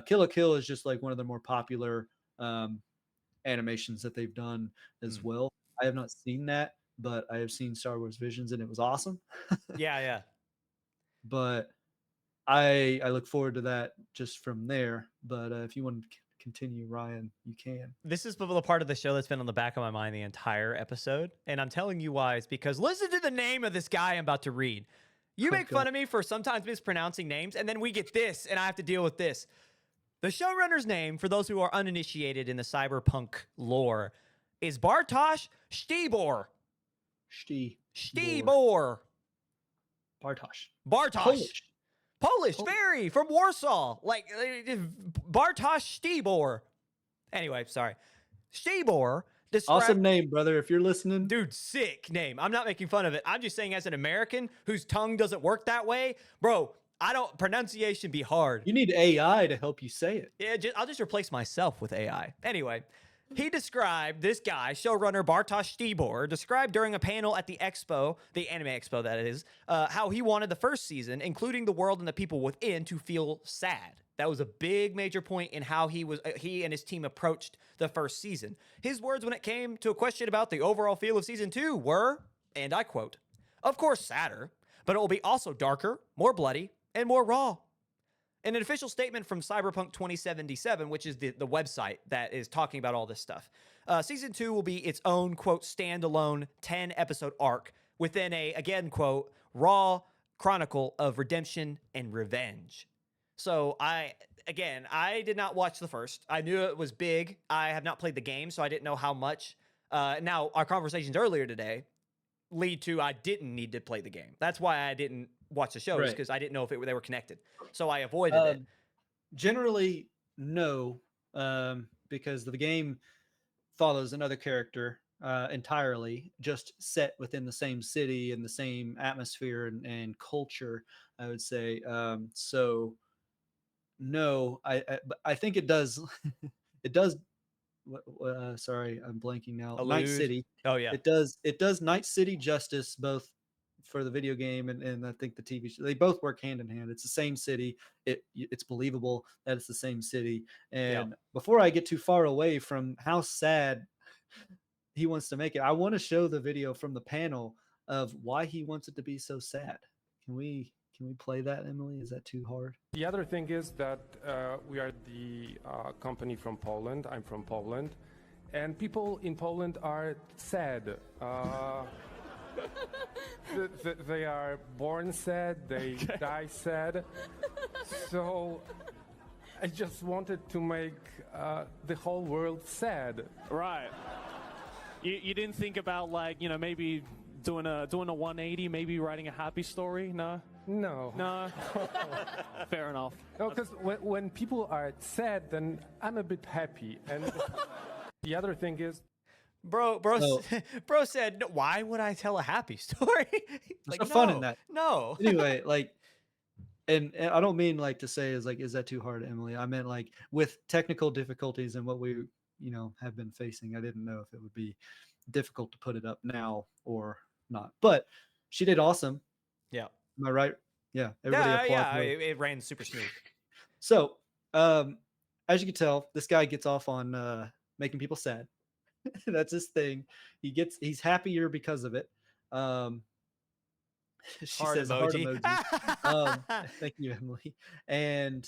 Kill la Kill is just like one of the more popular animations that they've done as well. I have not seen that, but I have seen Star Wars Visions and it was awesome. Yeah. But I look forward to that just from there. But if you want to continue, Ryan, you can. This is the part of the show that's been on the back of my mind the entire episode. And I'm telling you why. It's because listen to the name of this guy I'm about to read. You make fun of me for sometimes mispronouncing names, and then we get this, and I have to deal with this. The showrunner's name, for those who are uninitiated in the cyberpunk lore, is Bartosz Stibor. Stibor. Bartosz. Polish, very, from Warsaw. Like, Bartosz Stibor. Anyway, sorry. Stibor awesome name, brother, if you're listening. Dude, sick name. I'm not making fun of it. I'm just saying as an American whose tongue doesn't work that way, bro, pronunciation be hard. You need AI to help you say it. Yeah, I'll just replace myself with AI. Anyway, he described, this guy, showrunner Bartosz Stibor, described during a panel at the expo, the anime expo that is, how he wanted the first season, including the world and the people within, to feel sad. That was a big major point in how he and his team approached the first season. His words when it came to a question about the overall feel of season 2 were, and I quote, "Of course sadder, but it will be also darker, more bloody, and more raw." In an official statement from Cyberpunk 2077, which is the website that is talking about all this stuff, season 2 will be its own, quote, standalone 10-episode arc within a, again, quote, raw chronicle of redemption and revenge. So I did not watch the first. I knew it was big. I have not played the game, so I didn't know how much. Now, our conversations earlier today lead to I didn't need to play the game. That's why I didn't watch the show, because I didn't know if they were connected. So I avoided it. Generally, no, because the game follows another character entirely, just set within the same city and the same atmosphere and culture, I would say. So... No, I think it does. It does. Sorry, I'm blanking now. Night City. Oh yeah. It does Night City justice, both for the video game and I think the TV show. They both work hand in hand. It's the same city. It's believable that it's the same city. And before I get too far away from how sad he wants to make it, I want to show the video from the panel of why he wants it to be so sad. Can we play that, Emily? Is that too hard? The other thing is that we are the company from Poland. I'm from Poland. And people in Poland are sad. They are born sad, they die sad. So I just wanted to make the whole world sad. Right. You didn't think about, like, maybe Doing a 180, maybe writing a happy story? Nah. No. Nah. Fair enough. No, because when people are sad, then I'm a bit happy. And the other thing is, Bro said, no, why would I tell a happy story? There's no fun in that. No. Anyway, like, and I don't mean like to say is that too hard, Emily? I meant like with technical difficulties and what we, have been facing. I didn't know if it would be difficult to put it up now or not. But she did awesome. Yeah. Am I right? Yeah. Everybody applaud her. It ran super smooth. So, as you can tell, this guy gets off on making people sad. That's his thing. He's happier because of it. She Heart says emoji. heart emoji. Thank you, Emily. And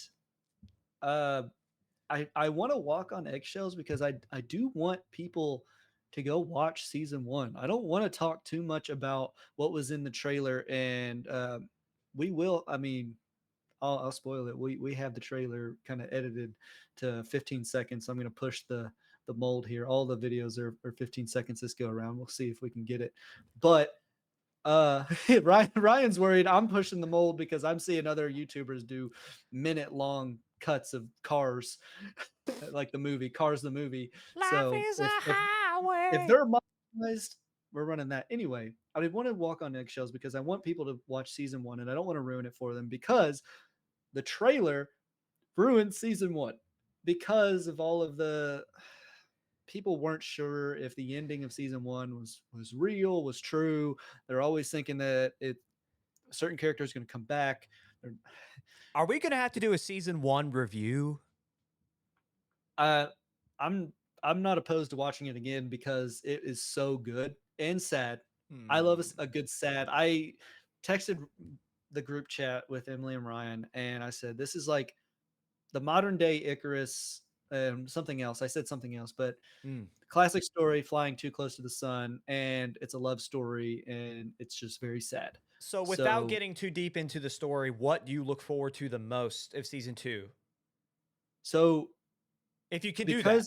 I want to walk on eggshells because I do want people to go watch season 1. I don't want to talk too much about what was in the trailer, and we will. I mean, I'll spoil it. We have the trailer kind of edited to 15 seconds. So I'm going to push the mold here. All the videos are 15 seconds this go around. We'll see if we can get it. But Ryan's worried I'm pushing the mold because I'm seeing other YouTubers do minute-long cuts of Cars, like the movie Cars the movie. Life is a highway. If they're monetized, we're running that anyway. I want to walk on eggshells because I want people to watch season 1, and I don't want to ruin it for them because the trailer ruined season 1 because of all of the people weren't sure if the ending of season 1 was real, was true. They're always thinking that a certain character is going to come back. Are we going to have to do a season 1 review? I'm not opposed to watching it again because it is so good and sad. I love a good sad. I texted the group chat with Emily and Ryan, and I said, this is like the modern day Icarus and something else. I said something else, but classic story, flying too close to the sun, and it's a love story, and it's just very sad. So without getting too deep into the story, what do you look forward to the most of season 2? So if you can do that,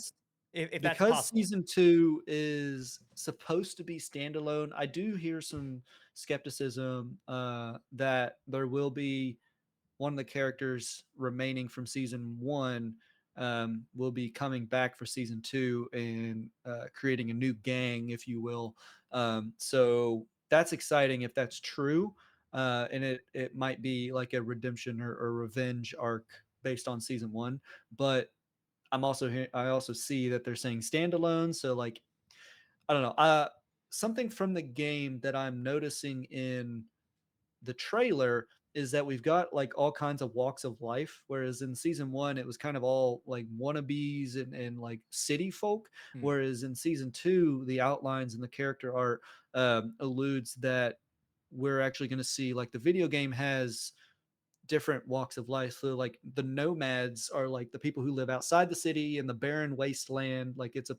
if that's possible. Because season 2 is supposed to be standalone, I do hear some skepticism that there will be one of the characters remaining from season 1 will be coming back for season 2 and creating a new gang, if you will. So that's exciting if that's true. And it might be like a redemption or revenge arc based on season 1. But I also see that they're saying standalone. So like, I don't know. Something from the game that I'm noticing in the trailer is that we've got like all kinds of walks of life, whereas in season 1 it was kind of all like wannabes and like city folk, whereas in season 2 the outlines and the character art alludes that we're actually going to see like the video game has different walks of life. So like the nomads are like the people who live outside the city in the barren wasteland. Like it's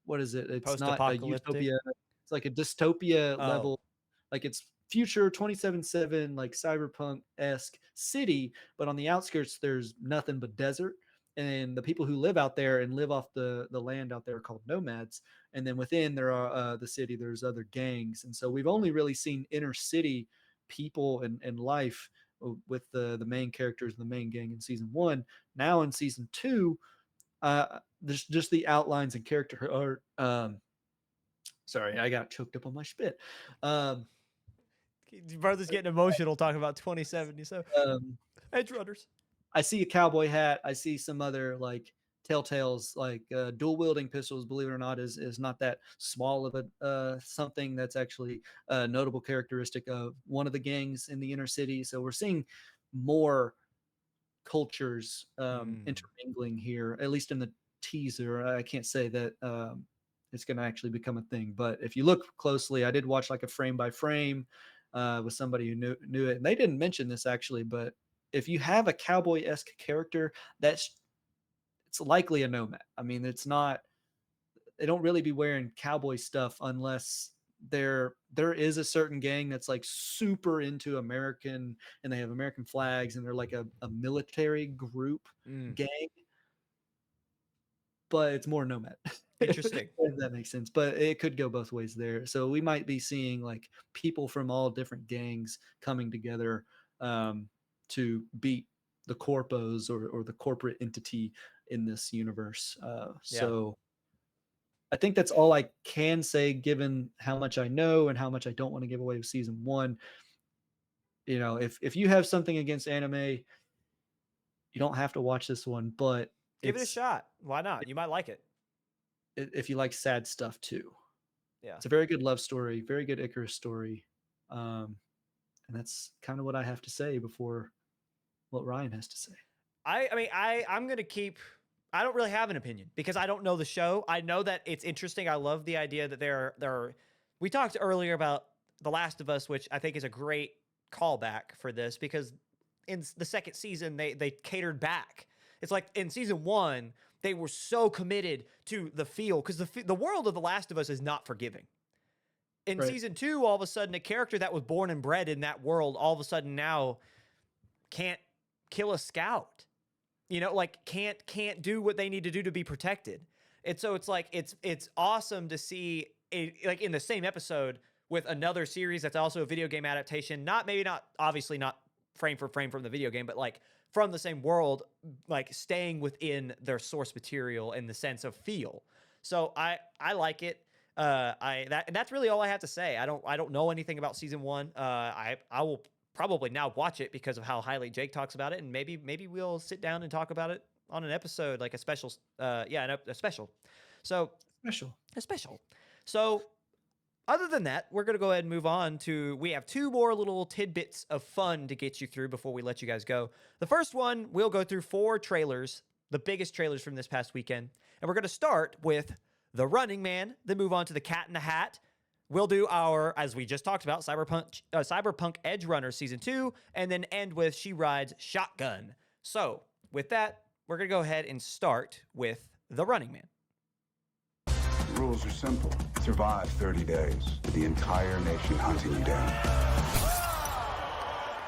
what is it? It's not a utopia. It's like a dystopia level. Like it's future 27/7, like cyberpunk-esque city, but on the outskirts there's nothing but desert. And the people who live out there and live off the land out there are called nomads. And then within there are the city, there's other gangs. And so we've only really seen inner city people and life with the main characters, the main gang in season 1. Now in season 2, there's just the outlines and character art. Sorry, I got choked up on my spit. Brother's getting emotional talking about 2070. So Edgerunners. I see a cowboy hat. I see some other like telltales, like dual wielding pistols. Believe it or not, is not that small of a something that's actually a notable characteristic of one of the gangs in the inner city. So we're seeing more cultures intermingling here, at least in the teaser. I can't say that it's going to actually become a thing, but if you look closely, I did watch like a frame by frame with somebody who knew it, and they didn't mention this actually, but if you have a cowboy-esque character, it's likely a nomad. I mean, they don't really be wearing cowboy stuff unless there is a certain gang that's like super into American, and they have American flags, and they're like a military group gang. but it's more nomad. Interesting. If that makes sense. But it could go both ways there. So we might be seeing like people from all different gangs coming together to beat the corpos or the corporate entity in this universe. So I think that's all I can say, given how much I know and how much I don't want to give away with season one. You know, if you have something against anime, you don't have to watch this one, but Give it a shot. Why not? You might like it. If you like sad stuff too. Yeah. It's a very good love story, very good Icarus story. And that's kind of what I have to say before what Ryan has to say. I mean, I'm going to keep, I don't really have an opinion because I don't know the show. I know that it's interesting. I love the idea that there are, we talked earlier about The Last of Us, which I think is a great callback for this because in the second season, they catered back. It's like in season one, they were so committed to the feel because the world of The Last of Us is not forgiving. In season two, all of a sudden, a character that was born and bred in that world, all of a sudden now can't kill a scout. You know, like can't do what they need to do to be protected. And so it's like it's awesome to see like in the same episode with another series that's also a video game adaptation. Obviously not frame for frame from the video game, but like from the same world, like staying within their source material in the sense of feel. So I like it. That's really all I have to say. I don't know anything about season one. I will probably now watch it because of how highly Jake talks about it, and maybe we'll sit down and talk about it on an episode, like a special. A special. So a special. So other than that, we're going to go ahead and move on to, we have two more little tidbits of fun to get you through before we let you guys go. The first one, we'll go through 4 trailers, the biggest trailers from this past weekend. And we're going to start with The Running Man, then move on to The Cat in the Hat. We'll do our, as we just talked about, Cyberpunk Edgerunners Season 2, and then end with She Rides Shotgun. So with that, we're going to go ahead and start with The Running Man. The rules are simple. Survive 30 days with the entire nation hunting you down.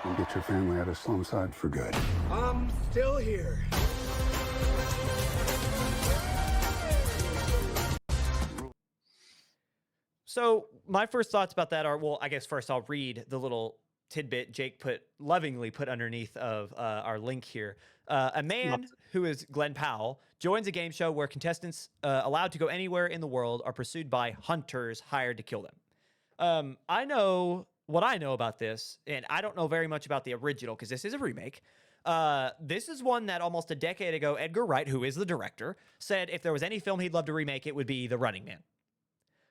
We'll get your family out of Slumside for good. I'm still here. So my first thoughts about that are, well, I guess first I'll read the little tidbit Jake lovingly put underneath of our link here. A man who is Glenn Powell joins a game show where contestants allowed to go anywhere in the world are pursued by hunters hired to kill them. I know what I know about this, and I don't know very much about the original because this is a remake. This is one that almost a decade ago, Edgar Wright, who is the director, said if there was any film he'd love to remake, it would be The Running Man.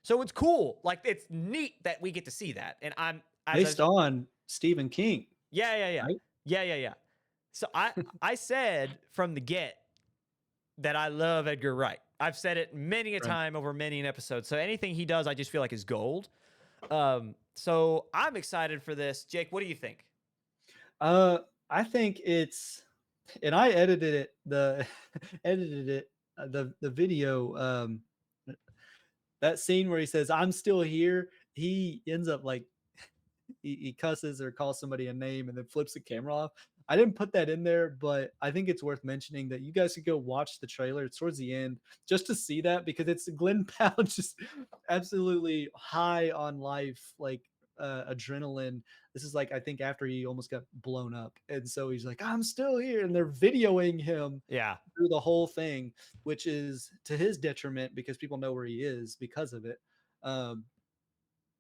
So it's cool. Like, it's neat that we get to see that. And I'm based on Stephen King. Yeah. Right? Yeah. So I said from the get that I love Edgar Wright. I've said it many a time over many an episode. So anything he does, I just feel like is gold. So I'm excited for this. Jake, what do you think? I think it's, and I edited it, the video, that scene where he says, "I'm still here," he ends up like, he cusses or calls somebody a name and then flips the camera off. I didn't put that in there, but I think it's worth mentioning that you guys could go watch the trailer. It's towards the end just to see that, because it's Glenn Powell just absolutely high on life, like adrenaline. This is like, I think after he almost got blown up. And so he's like, "I'm still here." And they're videoing him through the whole thing, which is to his detriment because people know where he is because of it.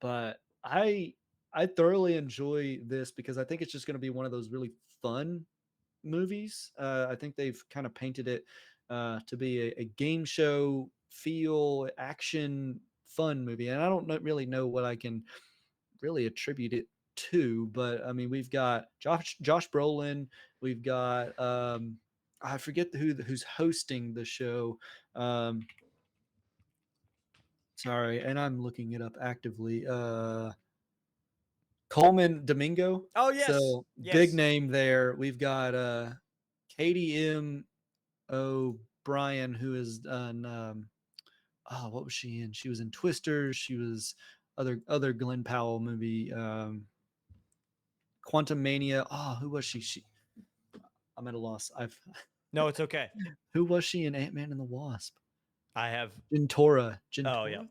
But I thoroughly enjoy this because I think it's just going to be one of those really fun movies. I think they've kind of painted it to be a game show feel, action, fun movie. And I don't really know what I can really attribute it to, but I mean, we've got Josh Brolin, we've got I forget who's hosting the show. Sorry, and I'm looking it up actively. Coleman Domingo. Oh, yes. So big name there. We've got Katie M. O'Brien, who is done what was she in? She was in Twisters. She was other Glenn Powell movie. Quantum Mania. Oh, who was she? I'm at a loss. No, it's okay. Who was she in Ant-Man and the Wasp? I have. Gintora. Oh yeah.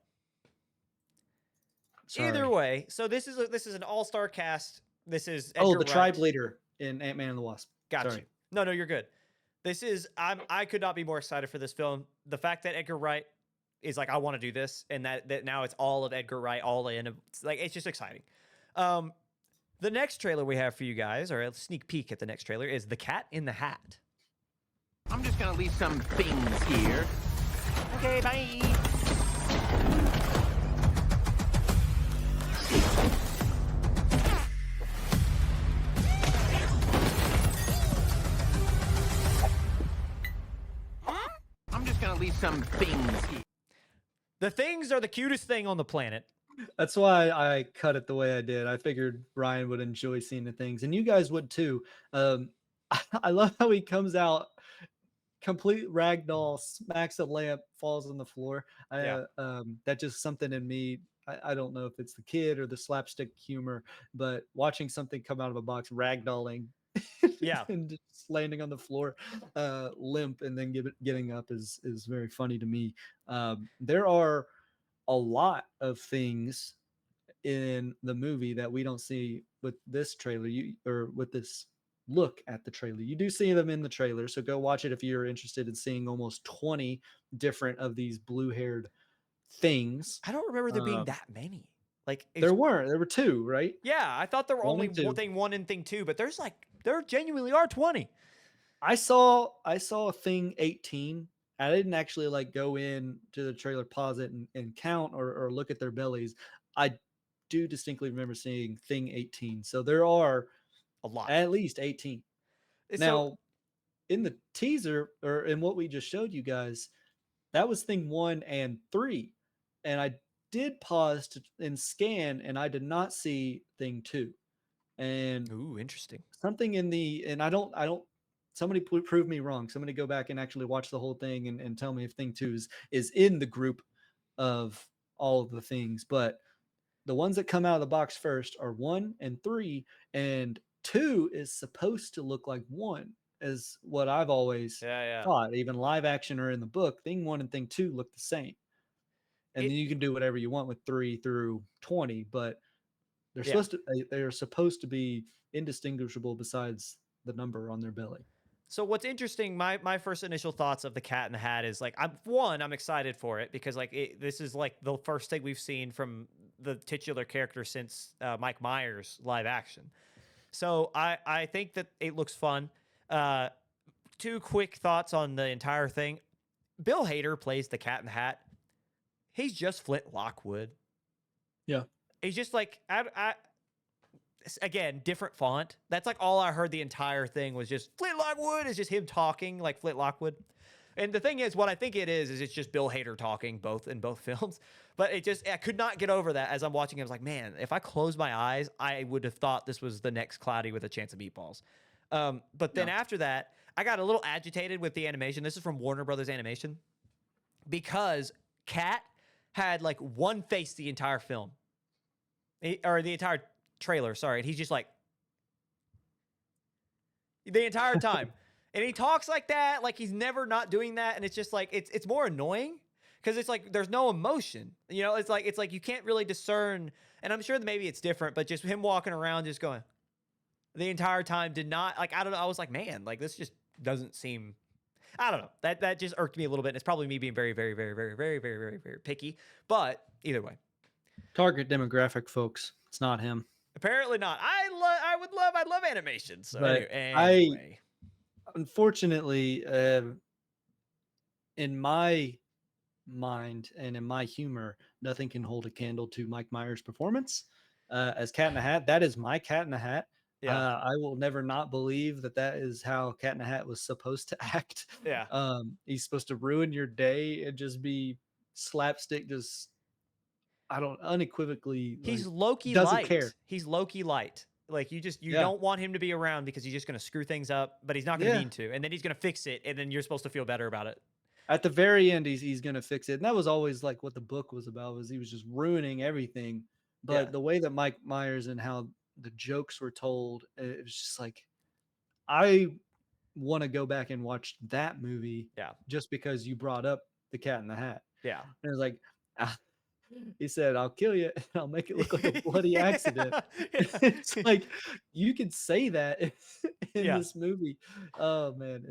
Sorry. Either way, so this is an all-star cast. This is Oh, Edgar the Wright. tribe leader in Ant-Man and the Wasp. Got Sorry. you. No, you're good. This is I could not be more excited for this film. The fact that Edgar Wright is like, I want to do this, and that now it's all of Edgar Wright all in. It's just exciting. The next trailer we have for you guys, or a sneak peek at the next trailer, is The Cat in the Hat. I'm just gonna leave some things here. Okay, bye. I'm just gonna leave some things here. The things are the cutest thing on the planet. That's why I cut it the way I did. I figured Ryan would enjoy seeing the things, and you guys would too. I love how he comes out complete ragdoll, smacks a lamp, falls on the floor. That just something in me. I don't know if it's the kid or the slapstick humor, but watching something come out of a box ragdolling, and just landing on the floor, limp, and then getting up is very funny to me. There are a lot of things in the movie that we don't see with this trailer, or with this look at the trailer. You do see them in the trailer, so go watch it if you're interested in seeing almost 20 different of these blue-haired things. I don't remember there being that many. Like there were 2, right? Yeah, I thought there were only thing 1 and thing 2, but there genuinely are 20. I saw a thing 18. I didn't actually like go in to the trailer, pause it, and count or look at their bellies. I do distinctly remember seeing thing 18. So there are a lot, at least 18. Now, in the teaser, or in what we just showed you guys, that was thing 1 and 3. And I did pause and scan, and I did not see thing 2. And ooh, interesting. Something in the, and I don't, somebody prove me wrong. Somebody go back and actually watch the whole thing and tell me if thing 2 is in the group of all of the things. But the ones that come out of the box first are 1 and 3, and 2 is supposed to look like 1, is what I've always thought. Even live action or in the book, thing 1 and thing 2 look the same. And then you can do whatever you want with 3 through 20, but they're supposed to be indistinguishable besides the number on their belly. So what's interesting, my first initial thoughts of The Cat in the Hat is like, I'm excited for it because this is like the first thing we've seen from the titular character since Mike Myers live action. So I think that it looks fun. 2 quick thoughts on the entire thing. Bill Hader plays the Cat in the Hat. He's just Flint Lockwood. Yeah. He's just like, again, different font. That's like all I heard the entire thing was just Flint Lockwood is just him talking like Flint Lockwood. And the thing is, what I think it is it's just Bill Hader talking in both films. But I could not get over that as I'm watching it. I was like, man, if I closed my eyes, I would have thought this was the next Cloudy with a Chance of Meatballs. But then after that, I got a little agitated with the animation. This is from Warner Brothers Animation. Because Cat had like one face the entire film. Or the entire trailer, sorry. And he's just like, the entire time. And he talks like that, like he's never not doing that. And it's just like, it's more annoying because it's like, there's no emotion. You know, it's like you can't really discern. And I'm sure that maybe it's different, but just him walking around just going the entire time did not, like, I don't know. I was like, man, like this just doesn't seem, I don't know. That just irked me a little bit. And it's probably me being very, very, very, very, very, very, very, very picky. But either way. Target demographic, folks. It's not him. Apparently not. I'd love animation. So but anyway. Unfortunately, in my mind and in my humor, nothing can hold a candle to Mike Myers' performance as Cat in the Hat. That is my Cat in the Hat. Yeah. I will never not believe that is how Cat in the Hat was supposed to act. Yeah. He's supposed to ruin your day and just be slapstick, just unequivocally. He's low-key light. Care. He's low-key light. Like you don't want him to be around because he's just going to screw things up, but he's not going to mean to. And then he's going to fix it. And then you're supposed to feel better about it. At the very end, he's going to fix it. And that was always like what the book was about, was he was just ruining everything. But the way that Mike Myers and how the jokes were told, it was just like, I want to go back and watch that movie. Yeah. Just because you brought up the Cat in the Hat. Yeah. And it's like, he said, "I'll kill you and I'll make it look like a bloody accident." It's like, you could say that in this movie. Oh man,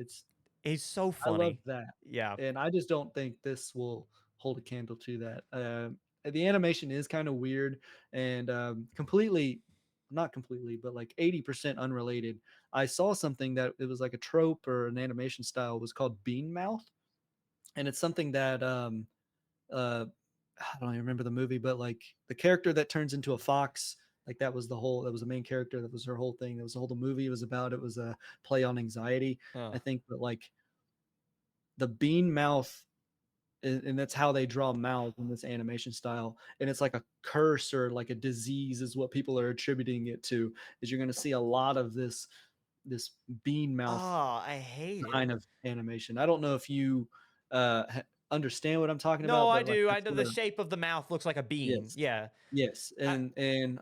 he's so I love funny. that. Yeah. And I just don't think this will hold a candle to that. The animation is kind of weird and not completely, but like 80% unrelated. I saw something that it was like a trope or an animation style was called bean mouth. And it's something that I don't even remember the movie, but like the character that turns into a fox, like that was the main character. That was her whole thing. That was the whole movie was about. It was a play on anxiety, I think. But like the bean mouth, and that's how they draw mouths in this animation style. And it's like a curse or like a disease is what people are attributing it to. Is you're going to see a lot of this bean mouth. Oh, I hate kind of animation. I don't know if you understand what I'm talking about. No, I but, like, do. I know the shape of the mouth looks like a bean. Yes. Yeah. Yes, and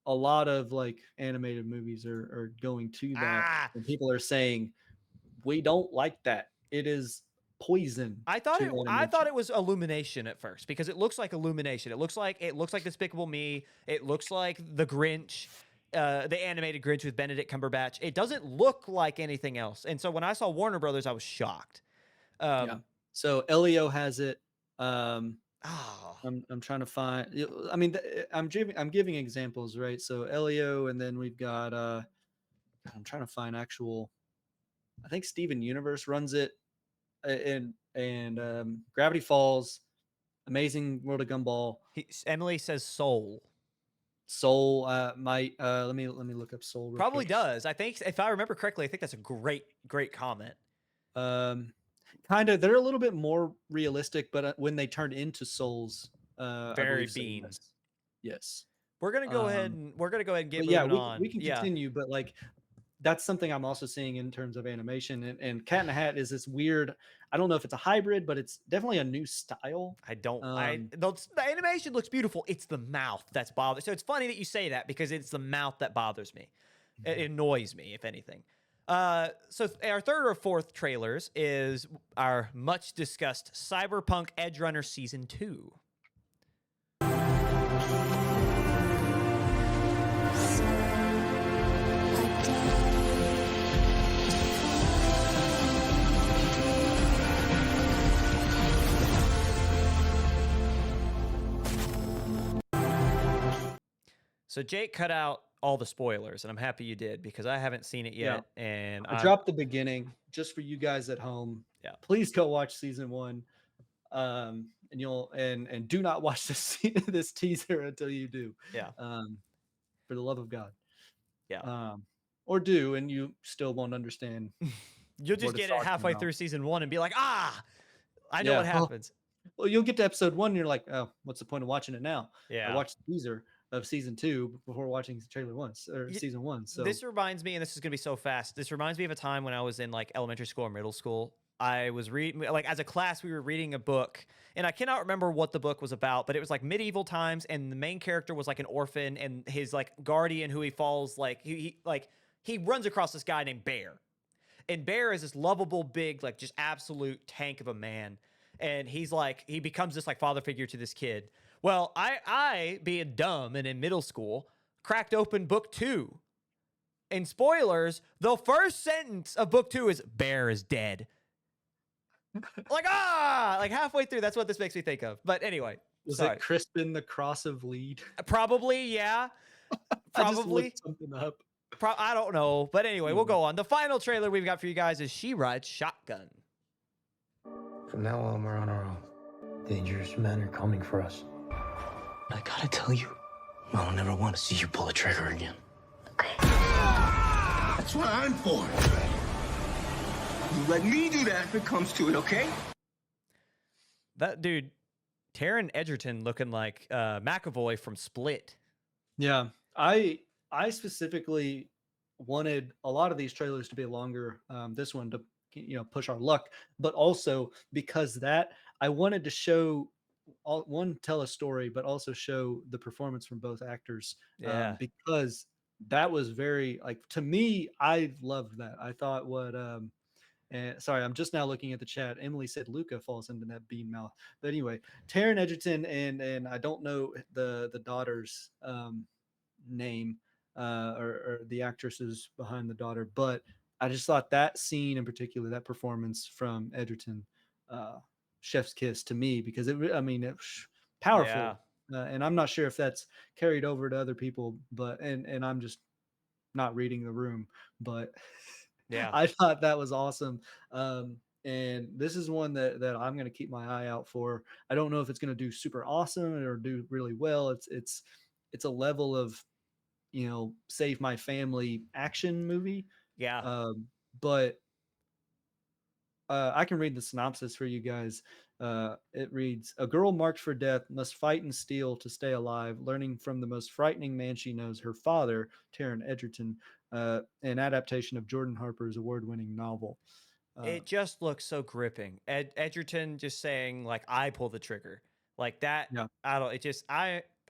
a lot of like animated movies are going to that, and people are saying we don't like that. It is poison. I thought it was Illumination at first because it looks like Illumination. It looks like Despicable Me. It looks like the Grinch, the animated Grinch with Benedict Cumberbatch. It doesn't look like anything else. And so when I saw Warner Brothers, I was shocked. So Elio has it. I'm trying to find. I mean, I'm giving examples, right? So Elio, and then we've got. I'm trying to find actual. I think Steven Universe runs it, and Gravity Falls, Amazing World of Gumball. Emily says Soul. Soul might. Let me look up Soul. Probably does. I think if I remember correctly, I think that's a great comment. Kind of. They're a little bit more realistic, but when they turn into souls, very bean. Yes. We're gonna go ahead and get moving on. We can continue, but like that's something I'm also seeing in terms of animation. And Cat in the Hat is this weird. I don't know if it's a hybrid, but it's definitely a new style. The animation looks beautiful. It's the mouth that's bothers. So it's funny that you say that because it's the mouth that bothers me. It annoys me, if anything. So our third or fourth trailers is our much discussed Cyberpunk Edgerunners Season 2. So Jake cut out all the spoilers, and I'm happy you did because I haven't seen it yet. Yeah. And I dropped the beginning just for you guys at home. Yeah, please go watch season 1, and you'll and do not watch this teaser until you do. Yeah, for the love of God. Yeah, or do, and you still won't understand. You'll just get it halfway through season 1 and be like, I know what happens. Well, you'll get to episode 1, and you're like, oh, what's the point of watching it now? Yeah, I watched the teaser of season 2 before watching trailer season 1. So this reminds me, and this is gonna be so fast. This reminds me of a time when I was in like elementary school or middle school. I was reading, like as a class, we were reading a book, and I cannot remember what the book was about, but it was like medieval times, and the main character was like an orphan, and his like guardian, who he falls like he runs across this guy named Bear, and Bear is this lovable, big, like just absolute tank of a man, and he becomes this like father figure to this kid. Well, I being dumb and in middle school, cracked open book 2. And spoilers, the first sentence of book 2 is Bear is dead. like halfway through, that's what this makes me think of. But anyway, was it Crispin the Cross of Lead? Probably, yeah. Probably. I just looked something up. I don't know. But anyway, we'll go on. The final trailer we've got for you guys is She Rides Shotgun. From now on, we're on our own. Dangerous men are coming for us. I gotta tell you, I don't ever want to see you pull a trigger again. That's what I'm for. You let me do that if it comes to it, okay? That dude, Taron Egerton, looking like McAvoy from Split. Yeah, I specifically wanted a lot of these trailers to be longer. This one to push our luck, but also because I wanted to show. Tell a story, but also show the performance from both actors. Yeah. Because that was very, like, to me, I loved that. I thought what And sorry, I'm just now looking at the chat. Emily said Luca falls into that bean mouth. But anyway, Taron Egerton and I don't know the daughter's name or the actresses behind the daughter, but I just thought that scene in particular, that performance from Egerton, chef's kiss to me, because it was powerful. Yeah. And I'm not sure if that's carried over to other people, but and I'm just not reading the room, but Yeah. I thought that was awesome. And this is one that I'm going to keep my eye out for. I don't know if it's going to do super awesome or do really well. It's a level of, save my family action movie. Yeah. But I can read the synopsis for you guys. It reads, a girl marked for death must fight and steal to stay alive, learning from the most frightening man she knows, her father, Taron Egerton, an adaptation of Jordan Harper's award-winning novel. It just looks so gripping. Edgerton just saying, like, I pull the trigger. Like that. Yeah.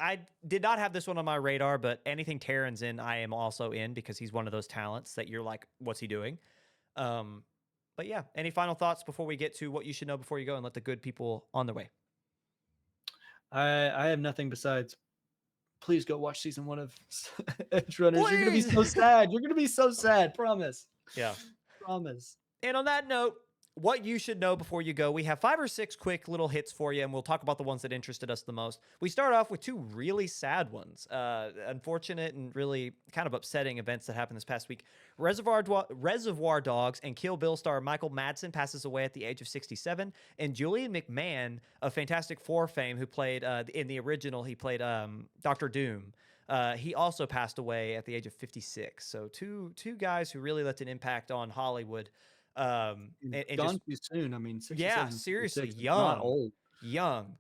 I did not have this one on my radar, but anything Taron's in, I am also in, because he's one of those talents that you're like, what's he doing? But yeah, any final thoughts before we get to what you should know before you go and let the good people on their way? I have nothing besides, please go watch season 1 of Edgerunners. You're gonna be so sad. You're gonna be so sad. Promise. Yeah. Promise. And on that note, what you should know before you go, we have 5 or 6 quick little hits for you, and we'll talk about the ones that interested us the most. We start off with 2 really sad ones, unfortunate and really kind of upsetting events that happened this past week. Reservoir Dogs and Kill Bill star Michael Madsen passes away at the age of 67, and Julian McMahon of Fantastic Four fame, who played in the original, he played Dr. Doom. He also passed away at the age of 56. So two guys who really left an impact on Hollywood. And gone too soon. I mean, 67, yeah, seriously, 66, young, not old. young,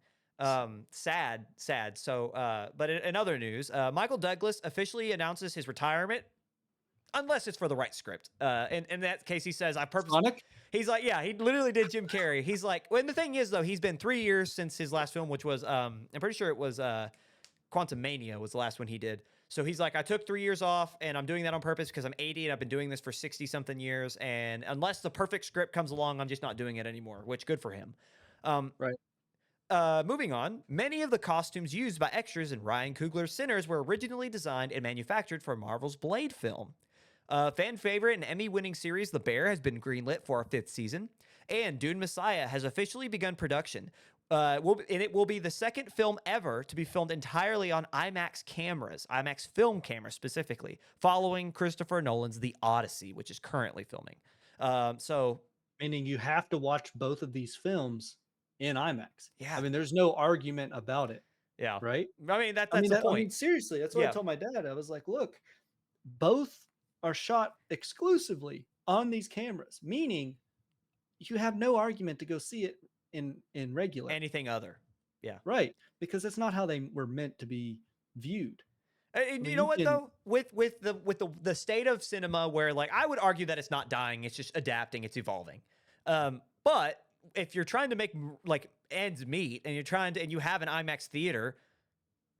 sad. So, but in other news, Michael Douglas officially announces his retirement, unless it's for the right script. In that case, he says, I purposely, Sonic? He's like, yeah, he literally did Jim Carrey. He's like, well, and the thing is though, he's been 3 years since his last film, which was, I'm pretty sure it was, Quantumania was the last one he did. So he's like, I took 3 years off, and I'm doing that on purpose because I'm 80 and I've been doing this for 60 something years. And unless the perfect script comes along, I'm just not doing it anymore, which good for him. Right. Moving on, many of the costumes used by extras in Ryan Coogler's Sinners were originally designed and manufactured for Marvel's Blade film. Fan favorite and Emmy-winning series The Bear has been greenlit for a 5th season, and Dune Messiah has officially begun production. And it will be the second film ever to be filmed entirely on IMAX cameras, IMAX film cameras specifically, following Christopher Nolan's The Odyssey, which is currently filming. So, meaning you have to watch both of these films in IMAX. Yeah. I mean, there's no argument about it. Yeah. Right. I mean, that's the point. I mean, seriously, that's what I told my dad. I was like, look, both are shot exclusively on these cameras, meaning you have no argument to go see it in regular anything other. Yeah. Right. Because that's not how they were meant to be viewed. And you know what though? With the state of cinema, where like I would argue that it's not dying, it's just adapting, it's evolving. But if you're trying to make like ends meet, and you have an IMAX theater,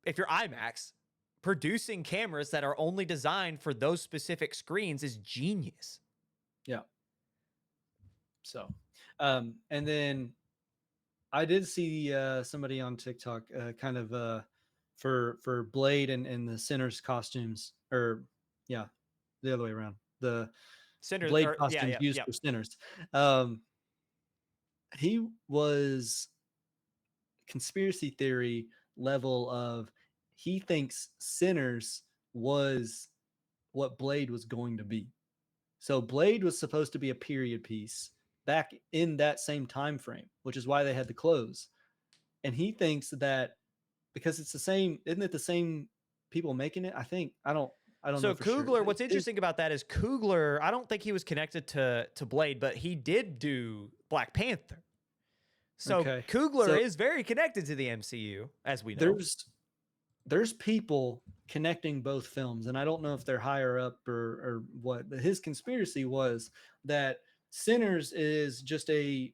if you're IMAX, producing cameras that are only designed for those specific screens is genius. Yeah. So, and then I did see somebody on TikTok kind of for Blade and the Sinners costumes, or the other way around. The Sinners, Blade costumes used for Sinners. He was conspiracy theory level of, he thinks Sinners was what Blade was going to be. So Blade was supposed to be a period piece back in that same time frame, which is why they had the clothes. And he thinks that because it's the same, isn't it the same people making it? I think I don't know. So for Coogler, sure. what's interesting about that is Coogler, I don't think he was connected to Blade, but he did do Black Panther. So Coogler is very connected to the MCU, as we know. There's people connecting both films, and I don't know if they're higher up or what, but his conspiracy was that Sinners is just a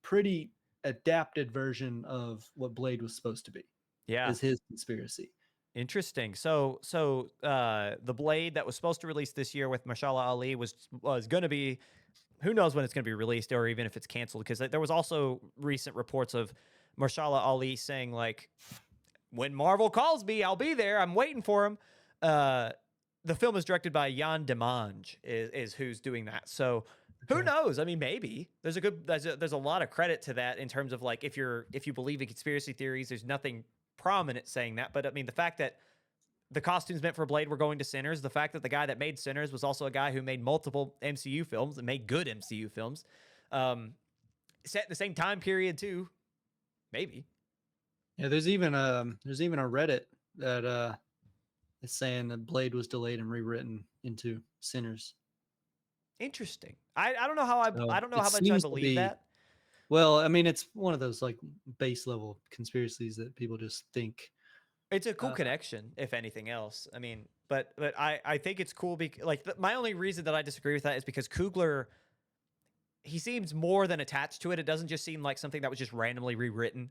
pretty adapted version of what Blade was supposed to be. Yeah. Is his conspiracy. Interesting. So the Blade that was supposed to release this year with Mashallah Ali was going to be who knows when it's going to be released or even if it's canceled, because there was also recent reports of Mahershala Ali saying, like, when Marvel calls me, I'll be there. I'm waiting for him. The film is directed by Jan Demange is who's doing that. So who knows? I mean, maybe there's a lot of credit to that in terms of, like, if you believe in conspiracy theories, there's nothing prominent saying that. But I mean, the fact that the costumes meant for Blade were going to Sinners, the fact that the guy that made Sinners was also a guy who made multiple MCU films and made good MCU films, set in the same time period too, maybe. Yeah, there's even a Reddit that is saying that Blade was delayed and rewritten into Sinners. Interesting. I don't know how I don't know how much I believe that. Well, I mean, it's one of those, like, base level conspiracies that people just think. It's a cool connection, if anything else. I mean, but I think it's cool because, like, my only reason that I disagree with that is because Coogler, he seems more than attached to it. It doesn't just seem like something that was just randomly rewritten.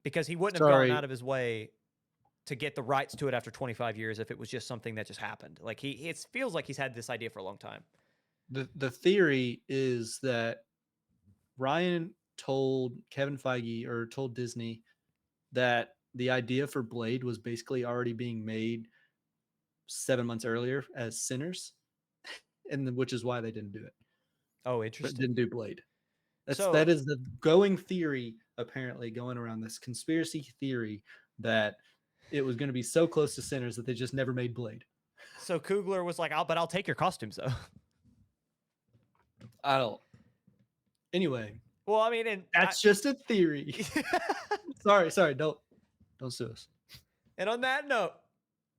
Because he wouldn't have gone out of his way to get the rights to it after 25 years if it was just something that just happened. Like, it feels like he's had this idea for a long time. The theory is that Ryan told Kevin Feige, or told Disney, that the idea for Blade was basically already being made 7 months earlier as Sinners, and which is why they didn't do it. Oh, interesting. But didn't do Blade. That is the going theory, apparently, going around, this conspiracy theory that it was going to be so close to Sinners that they just never made Blade. So Coogler was like, I'll take your costumes though. I don't. Anyway. Well, I mean, that's just a theory. Sorry, don't sue us. And on that note,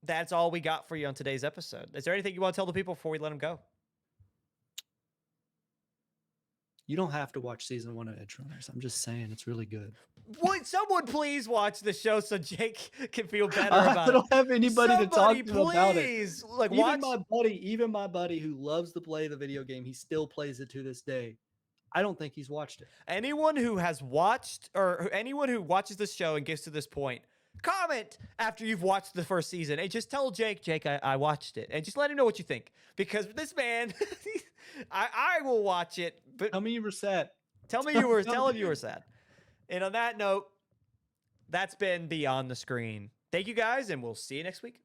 that's all we got for you on today's episode. Is there anything you want to tell the people before we let them go? You don't have to watch season 1 of Edgerunners. I'm just saying, it's really good. Would someone please watch the show so Jake can feel better about it? I don't have anybody to talk to about it. Like, even my buddy who loves to play the video game, he still plays it to this day. I don't think he's watched it. Anyone who has watched, or anyone who watches this show and gets to this point, comment after you've watched the first season and just tell Jake, I watched it, and just let him know what you think, because this man, I will watch it. But tell me you were sad. Tell him you were sad. And on that note, that's been Beyond the Screen. Thank you guys, and we'll see you next week.